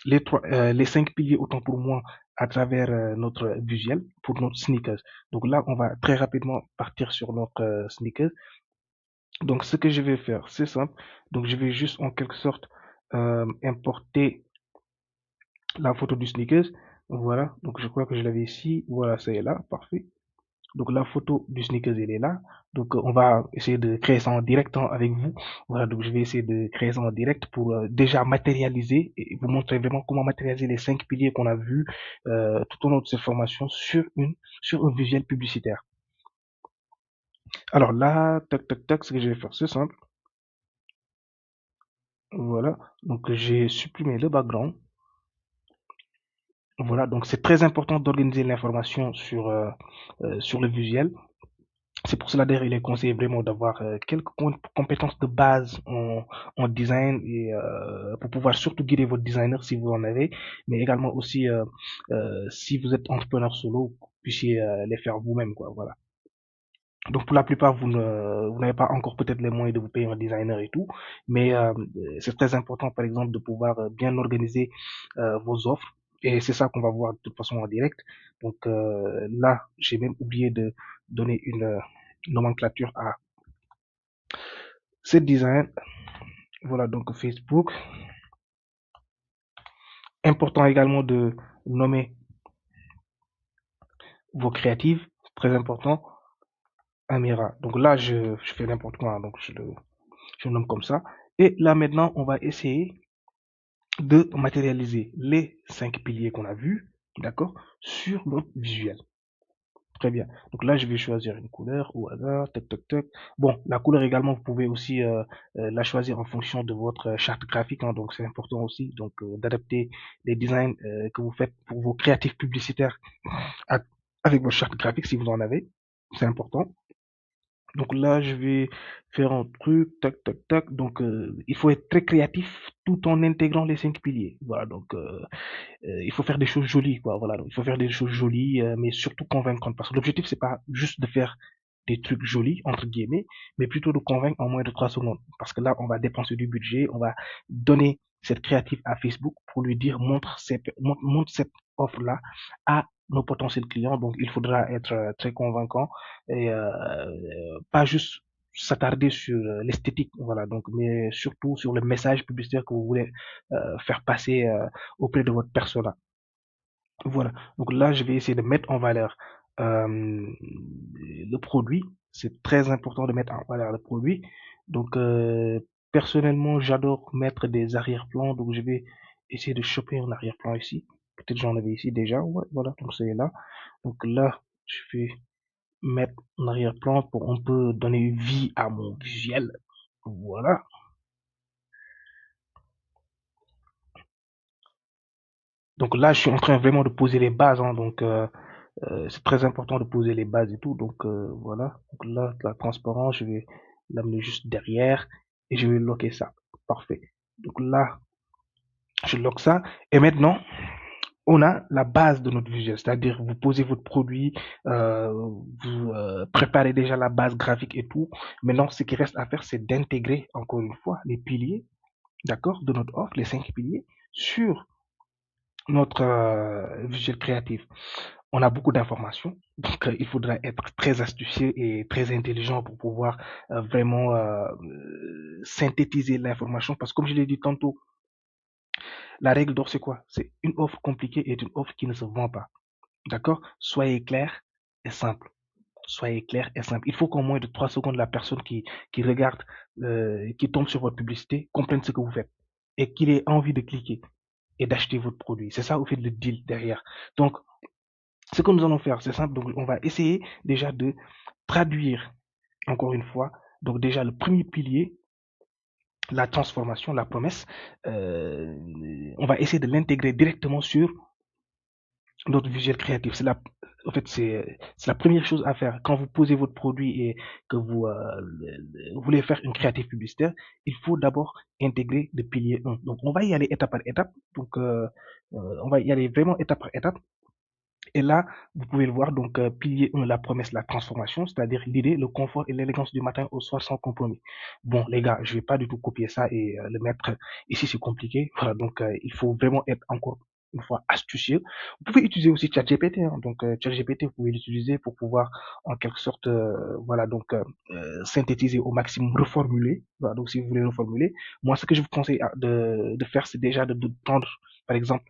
les 5 piliers autant pour moi à travers notre visuel pour notre sneakers. Donc là, on va très rapidement partir sur notre sneakers. Donc ce que je vais faire, c'est simple. Donc je vais juste en quelque sorte importer la photo du sneakers. Voilà, donc je crois que je l'avais ici. Voilà, ça est là, parfait. Donc la photo du sneakers, elle est là. Donc on va essayer de créer ça en direct avec vous. Voilà, donc je vais essayer de créer ça en direct pour déjà matérialiser et vous montrer vraiment comment matérialiser les 5 piliers qu'on a vus tout au long de cette formation sur un visuel publicitaire. Alors là, tac tac tac, ce que je vais faire, c'est simple. Voilà, donc j'ai supprimé le background. Voilà, donc c'est très important d'organiser l'information sur le visuel. C'est pour cela d'ailleurs il est conseillé vraiment d'avoir quelques compétences de base en design et pour pouvoir surtout guider votre designer si vous en avez, mais également aussi si vous êtes entrepreneur solo, vous puissiez les faire vous-même, quoi. Voilà. Donc pour la plupart, vous n'avez pas encore peut-être les moyens de vous payer un designer et tout, mais c'est très important par exemple de pouvoir bien organiser vos offres et c'est ça qu'on va voir de toute façon en direct. Donc là, j'ai même oublié de donner une nomenclature à ce design. Voilà donc Facebook. Important également de nommer vos créatives, c'est très important. Amira. Donc là, je fais n'importe quoi, hein, donc je le nomme comme ça. Et là maintenant, on va essayer de matérialiser les 5 piliers qu'on a vus, d'accord, sur notre visuel. Très bien. Donc là, je vais choisir une couleur au hasard, tac, tac, tac. Bon, la couleur également, vous pouvez aussi la choisir en fonction de votre charte graphique, hein, donc c'est important aussi donc d'adapter les designs que vous faites pour vos créatifs publicitaires à- avec votre charte graphique si vous en avez. C'est important. Donc là, je vais faire un truc, tac, tac, tac. Donc, il faut être très créatif tout en intégrant les 5 piliers. Voilà, donc il faut faire des choses jolies, quoi. Voilà, donc, il faut faire des choses jolies, mais surtout convaincantes. Parce que l'objectif, c'est pas juste de faire des trucs jolis, entre guillemets, mais plutôt de convaincre en moins de 3 secondes. Parce que là, on va dépenser du budget, on va donner cette créative à Facebook pour lui dire montre cette offre-là à nos potentiels clients. Donc, il faudra être très convaincant et pas juste s'attarder sur l'esthétique, voilà, donc, mais surtout sur le message publicitaire que vous voulez faire passer auprès de votre persona. Voilà. Donc là, je vais essayer de mettre en valeur le produit. C'est très important de mettre en valeur le produit. Donc, personnellement, j'adore mettre des arrière-plans. Donc, je vais essayer de choper un arrière-plan ici. Peut-être j'en avais ici déjà. Ouais, voilà. Donc, c'est là. Donc là, je vais mettre un arrière-plan pour un peu donner vie à mon visuel. Voilà. Donc là, je suis en train vraiment de poser les bases, hein. Donc, c'est très important de poser les bases et tout. Donc voilà. Donc là, la transparence, je vais l'amener juste derrière et je vais locker ça. Parfait. Donc là, je lock ça. Et maintenant, on a la base de notre visuel, c'est-à-dire vous posez votre produit, vous préparez déjà la base graphique et tout. Maintenant, ce qui reste à faire, c'est d'intégrer encore une fois les piliers, d'accord, de notre offre, les 5 piliers, sur notre visuel créatif. On a beaucoup d'informations, donc il faudra être très astucieux et très intelligent pour pouvoir vraiment synthétiser l'information. Parce que comme je l'ai dit tantôt, la règle d'or, c'est quoi? C'est une offre compliquée est une offre qui ne se vend pas. D'accord? Soyez clair et simple. Soyez clair et simple. Il faut qu'en moins de 3 secondes, la personne qui regarde, qui tombe sur votre publicité, comprenne ce que vous faites et qu'il ait envie de cliquer et d'acheter votre produit. C'est ça, au fait, le deal derrière. Donc, ce que nous allons faire, c'est simple. Donc, on va essayer déjà de traduire, encore une fois, donc déjà le premier pilier, la transformation, la promesse, euh, on va essayer de l'intégrer directement sur notre visuel créatif. En fait, c'est la première chose à faire. Quand vous posez votre produit et que vous voulez faire une créative publicitaire, il faut d'abord intégrer le pilier 1. Donc, on va y aller étape par étape. Donc, on va y aller vraiment étape par étape. Et là, vous pouvez le voir, donc pilier 1, la promesse, la transformation, c'est-à-dire l'idée, le confort et l'élégance du matin au soir sans compromis. Bon, les gars, je vais pas du tout copier ça et le mettre ici, c'est compliqué. Voilà, donc il faut vraiment être encore une fois astucieux. Vous pouvez utiliser aussi ChatGPT, hein. Donc ChatGPT, vous pouvez l'utiliser pour pouvoir en quelque sorte, voilà, donc synthétiser au maximum, reformuler. Voilà, donc si vous voulez reformuler, moi, ce que je vous conseille de faire, c'est déjà de prendre, par exemple,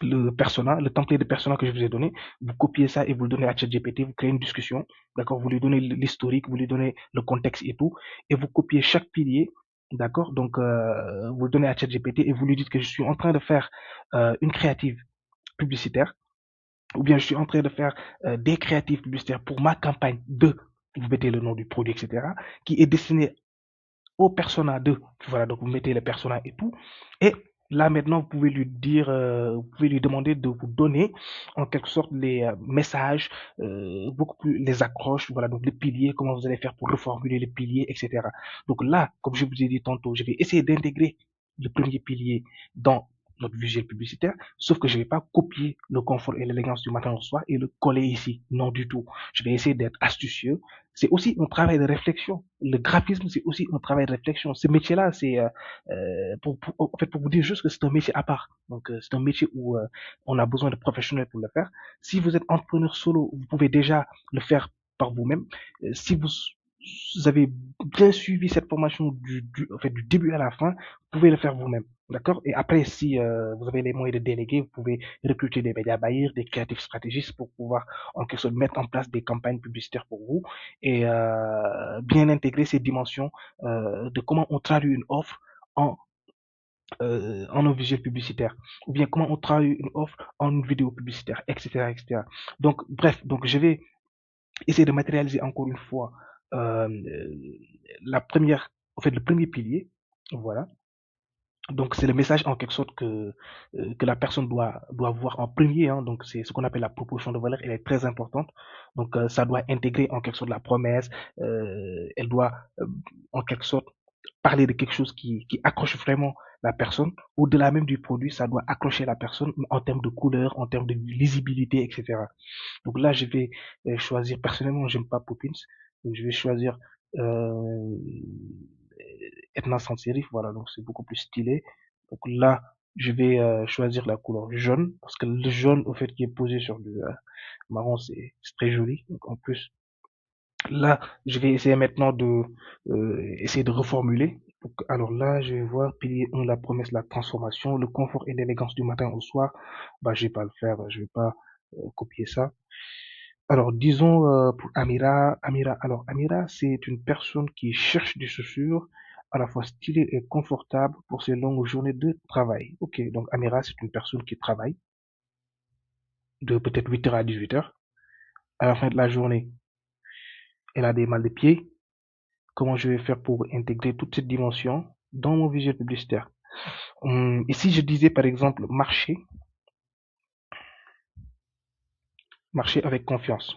le persona, le template de persona que je vous ai donné, vous copiez ça et vous le donnez à ChatGPT, vous créez une discussion, d'accord, vous lui donnez l'historique, vous lui donnez le contexte et tout, et vous copiez chaque pilier, d'accord, donc vous le donnez à ChatGPT et vous lui dites que je suis en train de faire une créative publicitaire, ou bien je suis en train de faire des créatives publicitaires pour ma campagne de, vous mettez le nom du produit, etc., qui est destiné au persona 2. Voilà, donc vous mettez le persona et tout. Et là maintenant, vous pouvez lui dire, vous pouvez lui demander de vous donner en quelque sorte les messages, beaucoup plus les accroches, voilà, donc les piliers, comment vous allez faire pour reformuler les piliers, etc. Donc là, comme je vous ai dit tantôt, je vais essayer d'intégrer le premier pilier dans notre visuel publicitaire, sauf que je ne vais pas copier le confort et l'élégance du matin au soir et le coller ici. Non du tout. Je vais essayer d'être astucieux. C'est aussi un travail de réflexion. Le graphisme, c'est aussi un travail de réflexion. Ce métier-là, c'est en fait, pour vous dire juste que c'est un métier à part. Donc, c'est un métier où on a besoin de professionnels pour le faire. Si vous êtes entrepreneur solo, vous pouvez déjà le faire par vous-même. Si vous avez bien suivi cette formation en fait, du début à la fin, vous pouvez le faire vous-même. D'accord. Et après, si vous avez les moyens de déléguer, vous pouvez recruter des médias buyers, des créatifs stratégistes pour pouvoir en quelque sorte mettre en place des campagnes publicitaires pour vous et bien intégrer ces dimensions de comment on traduit une offre en, en un visuel publicitaire, ou bien comment on traduit une offre en une vidéo publicitaire, etc., etc. Donc, bref, donc je vais essayer de matérialiser encore une fois euh, la première, en fait, le premier pilier. Voilà. Donc c'est le message en quelque sorte que la personne doit voir en premier, hein. Donc c'est ce qu'on appelle la proposition de valeur, elle est très importante. Donc ça doit intégrer en quelque sorte la promesse, elle doit en quelque sorte parler de quelque chose qui accroche vraiment la personne. Au-delà même du produit, ça doit accrocher la personne en termes de couleur, en termes de lisibilité, etc. Donc là, je vais choisir, personnellement, j'aime pas Poppins, donc je vais choisir euh, Etna sans serif, voilà, donc c'est beaucoup plus stylé. Donc là, je vais choisir la couleur jaune, parce que le jaune, au fait, qui est posé sur du marron, c'est très joli. Donc en plus, là, je vais essayer maintenant de essayer de reformuler. Donc, alors là, je vais voir pilier 1, la promesse, la transformation, le confort et l'élégance du matin au soir. Bah, je vais pas le faire, je vais pas copier ça. Alors, disons pour Amira, alors Amira, c'est une personne qui cherche des chaussures à la fois stylées et confortables pour ses longues journées de travail. Ok, donc Amira, c'est une personne qui travaille de peut-être 8 heures à 18 heures. À la fin de la journée, elle a des mal de pieds. Comment je vais faire pour intégrer toute cette dimension dans mon visuel publicitaire? Et si je disais par exemple marcher avec confiance.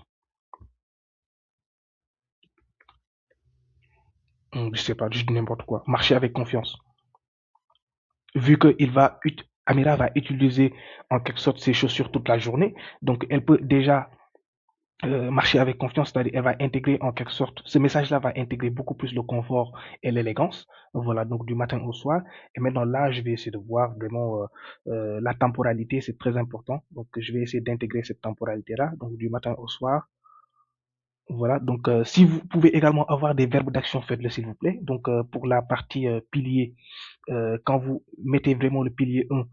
Je sais pas, je dis n'importe quoi. Marcher avec confiance. Vu que Amira va utiliser en quelque sorte ses chaussures toute la journée, donc elle peut déjà marcher avec confiance, c'est-à-dire elle va intégrer en quelque sorte, ce message-là va intégrer beaucoup plus le confort et l'élégance, voilà, donc du matin au soir. Et maintenant là, je vais essayer de voir vraiment la temporalité, c'est très important, donc je vais essayer d'intégrer cette temporalité-là, donc du matin au soir. Voilà, donc si vous pouvez également avoir des verbes d'action, faites-le s'il vous plaît. Donc pour la partie pilier, quand vous mettez vraiment le pilier 1,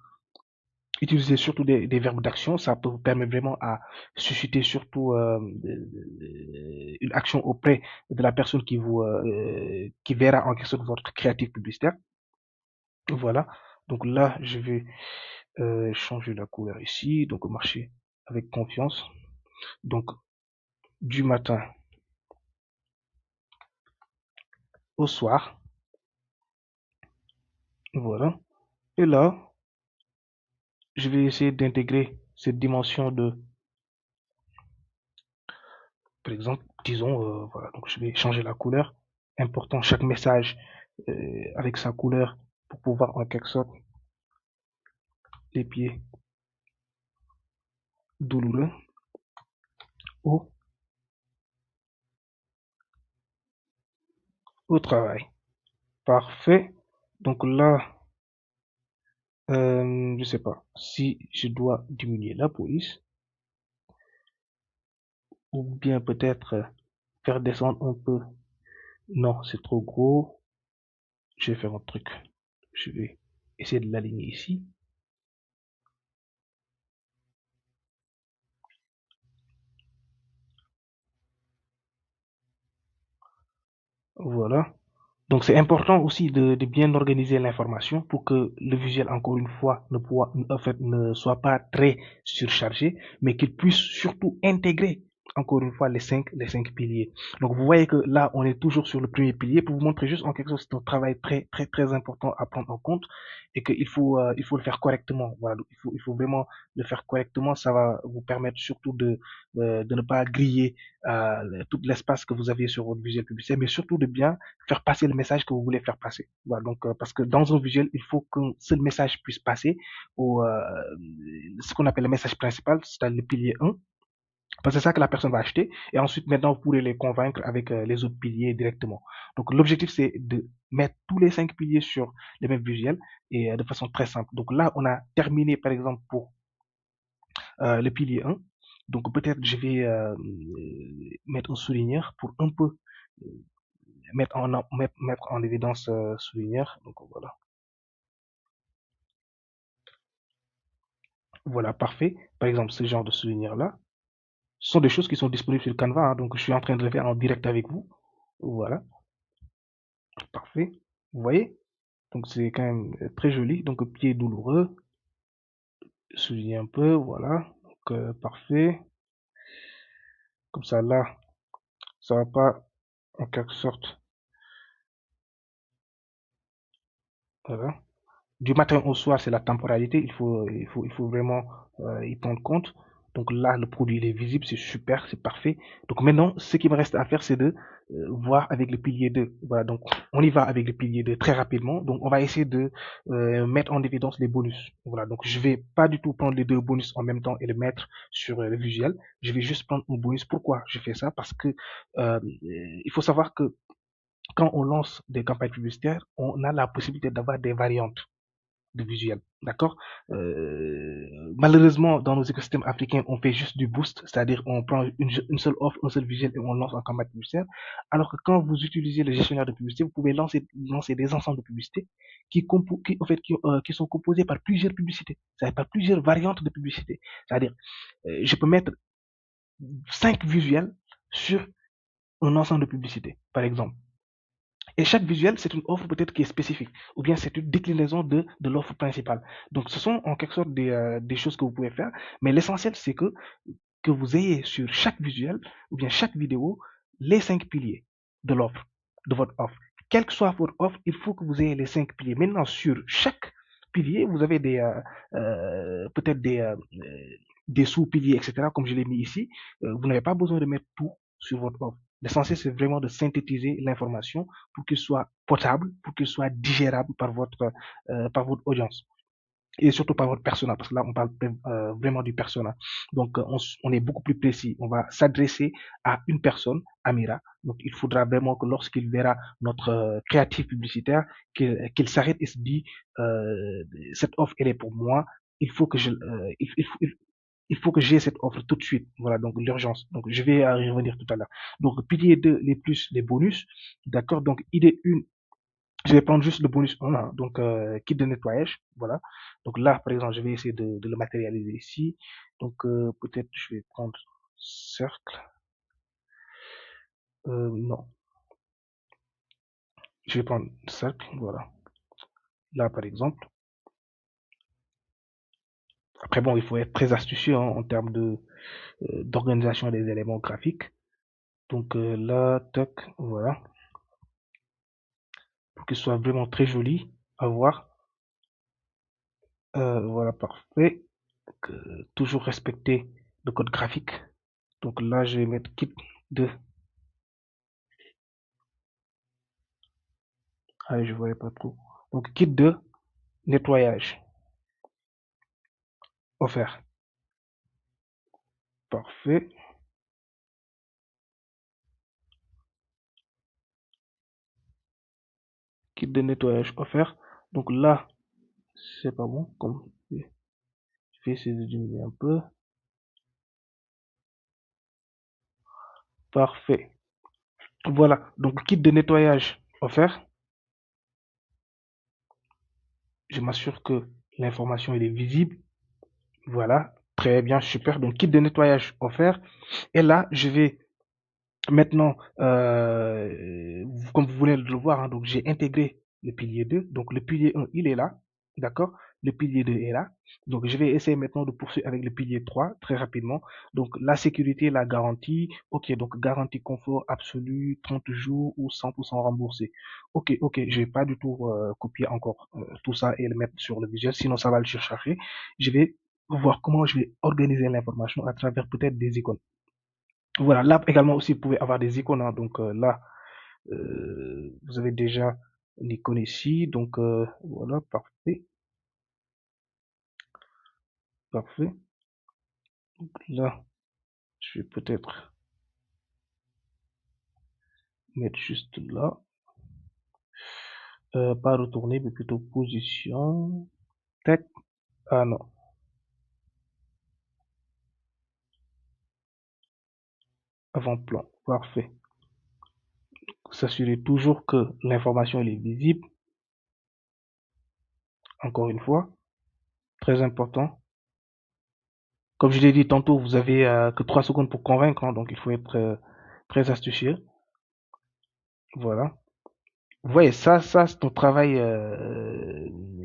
utilisez surtout des verbes d'action, ça peut vous permettre vraiment à susciter surtout une action auprès de la personne qui verra en quelque sorte votre créatif publicitaire. Voilà. Donc là, je vais changer la couleur ici, donc marcher avec confiance. Donc du matin au soir, voilà. Et là, je vais essayer d'intégrer cette dimension de, par exemple, disons, voilà, donc je vais changer la couleur. Important, chaque message avec sa couleur pour pouvoir en quelque sorte les pieds douloureux au, au travail. Parfait. Donc là, je sais pas si je dois diminuer la police ou bien peut-être faire descendre un peu. Non, c'est trop gros. Je vais faire un truc. Je vais essayer de l'aligner ici. Voilà. Donc c'est important aussi de bien organiser l'information pour que le visuel, encore une fois, en fait, ne soit pas très surchargé, mais qu'il puisse surtout intégrer, encore une fois, les cinq piliers. Donc vous voyez que là, on est toujours sur le premier pilier pour vous montrer juste en quelque sorte c'est un travail très, très, très important à prendre en compte et qu'il faut le faire correctement. Voilà, donc il faut vraiment le faire correctement. Ça va vous permettre surtout de ne pas griller tout l'espace que vous avez sur votre visuel publicitaire, mais surtout de bien faire passer le message que vous voulez faire passer. Voilà, donc parce que dans un visuel, il faut qu'un seul message puisse passer au ce qu'on appelle le message principal, c'est-à-dire le pilier 1, parce que c'est ça que la personne va acheter. Et ensuite, maintenant, vous pourrez les convaincre avec les autres piliers directement. Donc, l'objectif, c'est de mettre tous les 5 piliers sur les mêmes visuels et de façon très simple. Donc là, on a terminé, par exemple, pour le pilier 1. Donc, peut-être je vais mettre un souligneur pour un peu mettre en évidence souligneur. Donc voilà. Voilà, parfait. Par exemple, ce genre de souligneur-là, ce sont des choses qui sont disponibles sur Canva, hein, donc je suis en train de le faire en direct avec vous. Voilà, parfait. Vous voyez? Donc c'est quand même très joli. Donc pied douloureux, souligner un peu, voilà. Donc parfait. Comme ça là, ça va pas en quelque sorte. Voilà. Du matin au soir, c'est la temporalité. Il faut vraiment y prendre compte. Donc là, le produit il est visible, c'est super, c'est parfait. Donc maintenant, ce qui me reste à faire, c'est de voir avec le pilier 2. Voilà, donc on y va avec le pilier 2 très rapidement. Donc on va essayer de mettre en évidence les bonus. Voilà, donc je vais pas du tout prendre les deux bonus en même temps et le mettre sur le visuel. Je vais juste prendre un bonus. Pourquoi je fais ça? Parce que il faut savoir que quand on lance des campagnes publicitaires, on a la possibilité d'avoir des variantes de visuel. D'accord. Malheureusement, dans nos écosystèmes africains, on fait juste du boost, c'est-à-dire on prend une seule offre, un seul visuel et on lance en campagne publicitaire. Alors que quand vous utilisez le gestionnaire de publicité, vous pouvez lancer des ensembles de publicités qui sont composés par plusieurs publicités, c'est-à-dire par plusieurs variantes de publicité. C'est-à-dire, je peux mettre 5 visuels sur un ensemble de publicités, par exemple. Et chaque visuel, c'est une offre peut-être qui est spécifique, ou bien c'est une déclinaison de l'offre principale. Donc, ce sont en quelque sorte des choses que vous pouvez faire, mais l'essentiel, c'est que vous ayez sur chaque visuel, ou bien chaque vidéo, les 5 piliers de l'offre, de votre offre. Quelle que soit votre offre, il faut que vous ayez les 5 piliers. Maintenant, sur chaque pilier, vous avez peut-être des sous-piliers, etc., comme je l'ai mis ici. Vous n'avez pas besoin de mettre tout sur votre offre. L'essentiel, c'est vraiment de synthétiser l'information pour qu'il soit potable, pour qu'il soit digérable par votre audience et surtout par votre persona, parce que là, on parle vraiment du persona. Donc, on est beaucoup plus précis. On va s'adresser à une personne, Amira. Donc, il faudra vraiment que lorsqu'il verra notre créatif publicitaire, qu'il s'arrête et se dit, cette offre, elle est pour moi. Il faut que il faut que j'ai cette offre tout de suite. Voilà, donc l'urgence. Donc, je vais y revenir tout à l'heure. Donc, pilier 2, les plus, les bonus. D'accord. Donc, idée 1, je vais prendre juste le bonus 1, hein. Donc, kit de nettoyage. Voilà. Donc là, par exemple, je vais essayer de le matérialiser ici. Donc, peut-être je vais prendre cercle. Non, je vais prendre cercle. Voilà. Là, par exemple. Après, bon, il faut être très astucieux hein, en termes d'organisation des éléments graphiques. Donc là, tac, voilà. Pour qu'il soit vraiment très joli à voir. Voilà, parfait. Toujours respecter le code graphique. Donc là, je vais mettre kit de. Ah, je voyais pas trop. Donc kit de nettoyage offert. Parfait. Kit de nettoyage offert. Donc là, c'est pas bon. Comme je vais essayer de diminuer un peu. Parfait. Voilà. Donc kit de nettoyage offert. Je m'assure que l'information elle est visible. Voilà. Très bien, super. Donc kit de nettoyage offert. Et là, je vais maintenant, comme vous venez de le voir, hein, donc j'ai intégré le pilier 2. Donc le pilier 1, il est là. D'accord? Le pilier 2 est là. Donc je vais essayer maintenant de poursuivre avec le pilier 3 très rapidement. Donc la sécurité, la garantie. Ok, donc garantie confort absolu, 30 jours ou 100% remboursé. Ok, ok, je vais pas du tout copier encore tout ça et le mettre sur le visuel, sinon ça va le surcharger. Je vais voir comment je vais organiser l'information à travers peut-être des icônes. Voilà, là également aussi, vous pouvez avoir des icônes, hein. Donc là, vous avez déjà l'icône ici. Donc voilà, parfait, parfait. Là, je vais peut-être mettre juste là. Pas retourner, mais plutôt position. Tac. Ah non, avant-plan. Parfait. S'assurer toujours que l'information elle est visible. Encore une fois, très important. Comme je l'ai dit tantôt, vous avez que 3 secondes pour convaincre, hein, donc il faut être très astucieux. Voilà. Vous voyez, ça, c'est un travail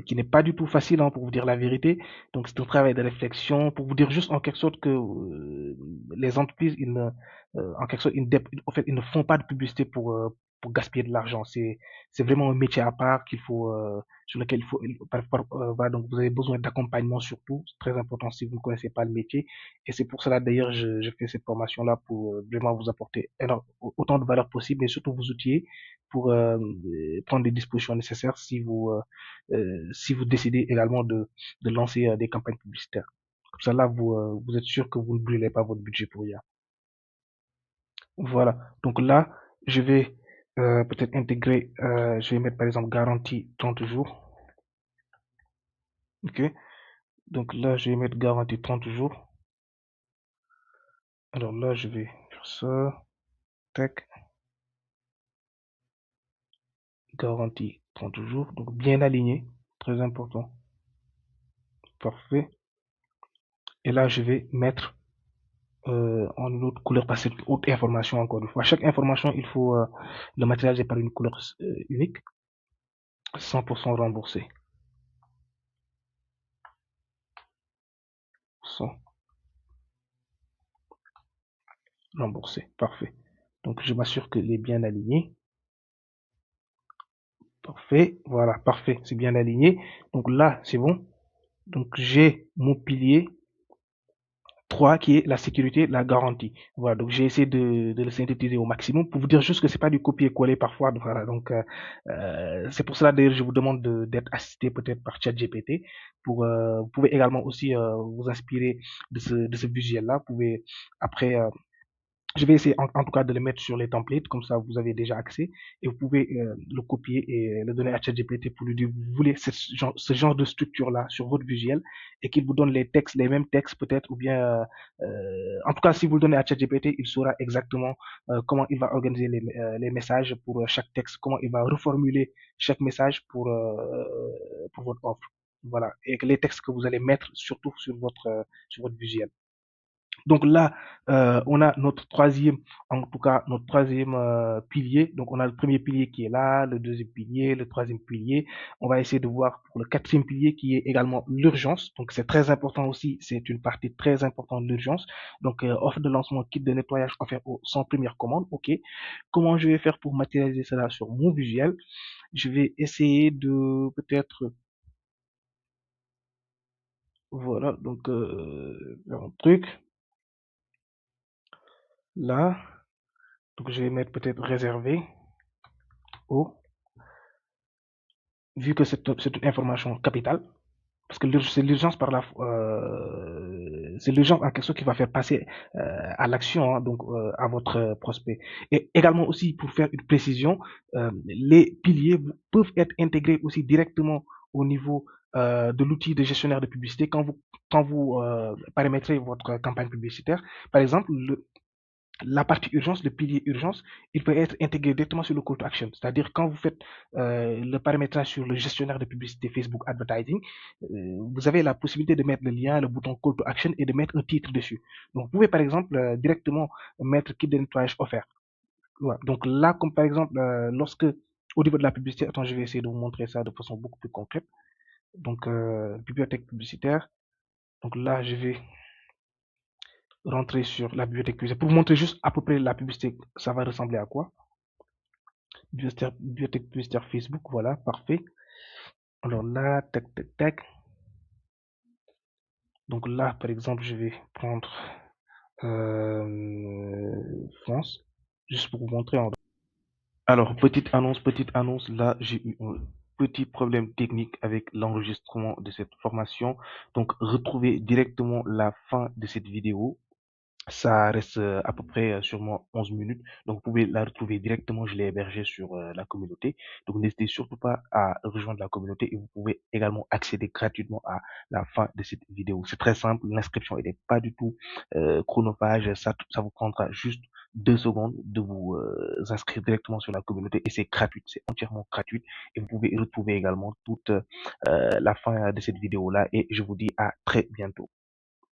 qui n'est pas du tout facile, hein, pour vous dire la vérité. Donc, c'est un travail de réflexion pour vous dire juste en quelque sorte que les entreprises, en quelque sorte, en fait, ils ne font pas de publicité pour gaspiller de l'argent. C'est vraiment un métier à part sur lequel voilà, donc vous avez besoin d'accompagnement surtout. C'est très important si vous ne connaissez pas le métier. Et c'est pour cela, d'ailleurs, je fais cette formation-là pour vraiment vous apporter autant de valeur possible et surtout vous outiller pour prendre les dispositions nécessaires si vous décidez également de lancer des campagnes publicitaires. Comme ça, là, vous êtes sûr que vous ne brûlez pas votre budget pour rien. Voilà. Donc là, je vais peut-être intégrer, je vais mettre par exemple garantie 30 jours. OK. Donc là, je vais mettre garantie 30 jours. Alors là, je vais faire ça. Tac. Garantie 30 jours. Donc bien aligné. Très important. Parfait. Et là, je vais mettre en une autre couleur parce que c'est une autre information encore une fois. Chaque information, il faut le matérialiser par une couleur unique, 100% remboursé. 100 remboursé, parfait. Donc je m'assure que est bien aligné. Parfait, voilà, parfait, c'est bien aligné. Donc là, c'est bon. Donc j'ai mon pilier 3 qui est la sécurité, la garantie. Voilà, donc j'ai essayé de le synthétiser au maximum pour vous dire juste que c'est pas du copier-coller parfois. Voilà, donc c'est pour cela d'ailleurs je vous demande d'être assisté peut-être par ChatGPT. Vous pouvez également aussi vous inspirer de ce visuel-là. Vous pouvez après je vais essayer en tout cas de le mettre sur les templates, comme ça vous avez déjà accès et vous pouvez le copier et le donner à ChatGPT pour lui dire vous voulez ce genre de structure-là sur votre visuel et qu'il vous donne les textes, les mêmes textes peut-être ou bien en tout cas si vous le donnez à ChatGPT, il saura exactement comment il va organiser les messages pour chaque texte, comment il va reformuler chaque message pour votre offre. Voilà, et que les textes que vous allez mettre surtout sur votre visuel. Donc là, on a notre troisième, en tout cas notre troisième pilier. Donc on a le premier pilier qui est là, le deuxième pilier, le troisième pilier. On va essayer de voir pour le quatrième pilier qui est également l'urgence. Donc c'est très important aussi, c'est une partie très importante de l'urgence. Donc offre de lancement, kit de nettoyage offert sans première commande. Ok. Comment je vais faire pour matérialiser cela sur mon visuel? Je vais essayer de peut-être, voilà, donc faire un truc là. Donc je vais mettre peut-être réservé au, vu que c'est une information capitale, parce que c'est l'urgence par c'est le genre en question qui va faire passer à l'action, hein, donc à votre prospect. Et également aussi, pour faire une précision, les piliers peuvent être intégrés aussi directement au niveau de l'outil de gestionnaire de publicité quand vous paramétrez votre campagne publicitaire. Par exemple, la partie urgence, le pilier urgence, il peut être intégré directement sur le call to action. C'est-à-dire quand vous faites le paramétrage sur le gestionnaire de publicité Facebook Advertising, vous avez la possibilité de mettre le lien, le bouton call to action et de mettre un titre dessus. Donc vous pouvez par exemple directement mettre kit de nettoyage offert. Voilà. Donc là, comme par exemple, lorsque au niveau de la publicité, attends, je vais essayer de vous montrer ça de façon beaucoup plus concrète. Donc bibliothèque publicitaire. Donc là, je vais rentrer sur la bibliothèque publicitaire pour vous montrer juste à peu près la publicité, ça va ressembler à quoi. Bibliothèque publicitaire Facebook, voilà, parfait. Alors là, tac, tac, tac. Donc là, par exemple, je vais prendre France, juste pour vous montrer. Alors, petite annonce, là, j'ai eu un petit problème technique avec l'enregistrement de cette formation. Donc, retrouvez directement la fin de cette vidéo. Ça reste à peu près sûrement 11 minutes. Donc, vous pouvez la retrouver directement. Je l'ai hébergée sur la communauté. Donc, n'hésitez surtout pas à rejoindre la communauté et vous pouvez également accéder gratuitement à la fin de cette vidéo. C'est très simple. L'inscription, elle n'est pas du tout chronophage. Ça vous prendra juste 2 secondes de vous inscrire directement sur la communauté et c'est gratuit. C'est entièrement gratuit et vous pouvez retrouver également toute la fin de cette vidéo-là et je vous dis à très bientôt.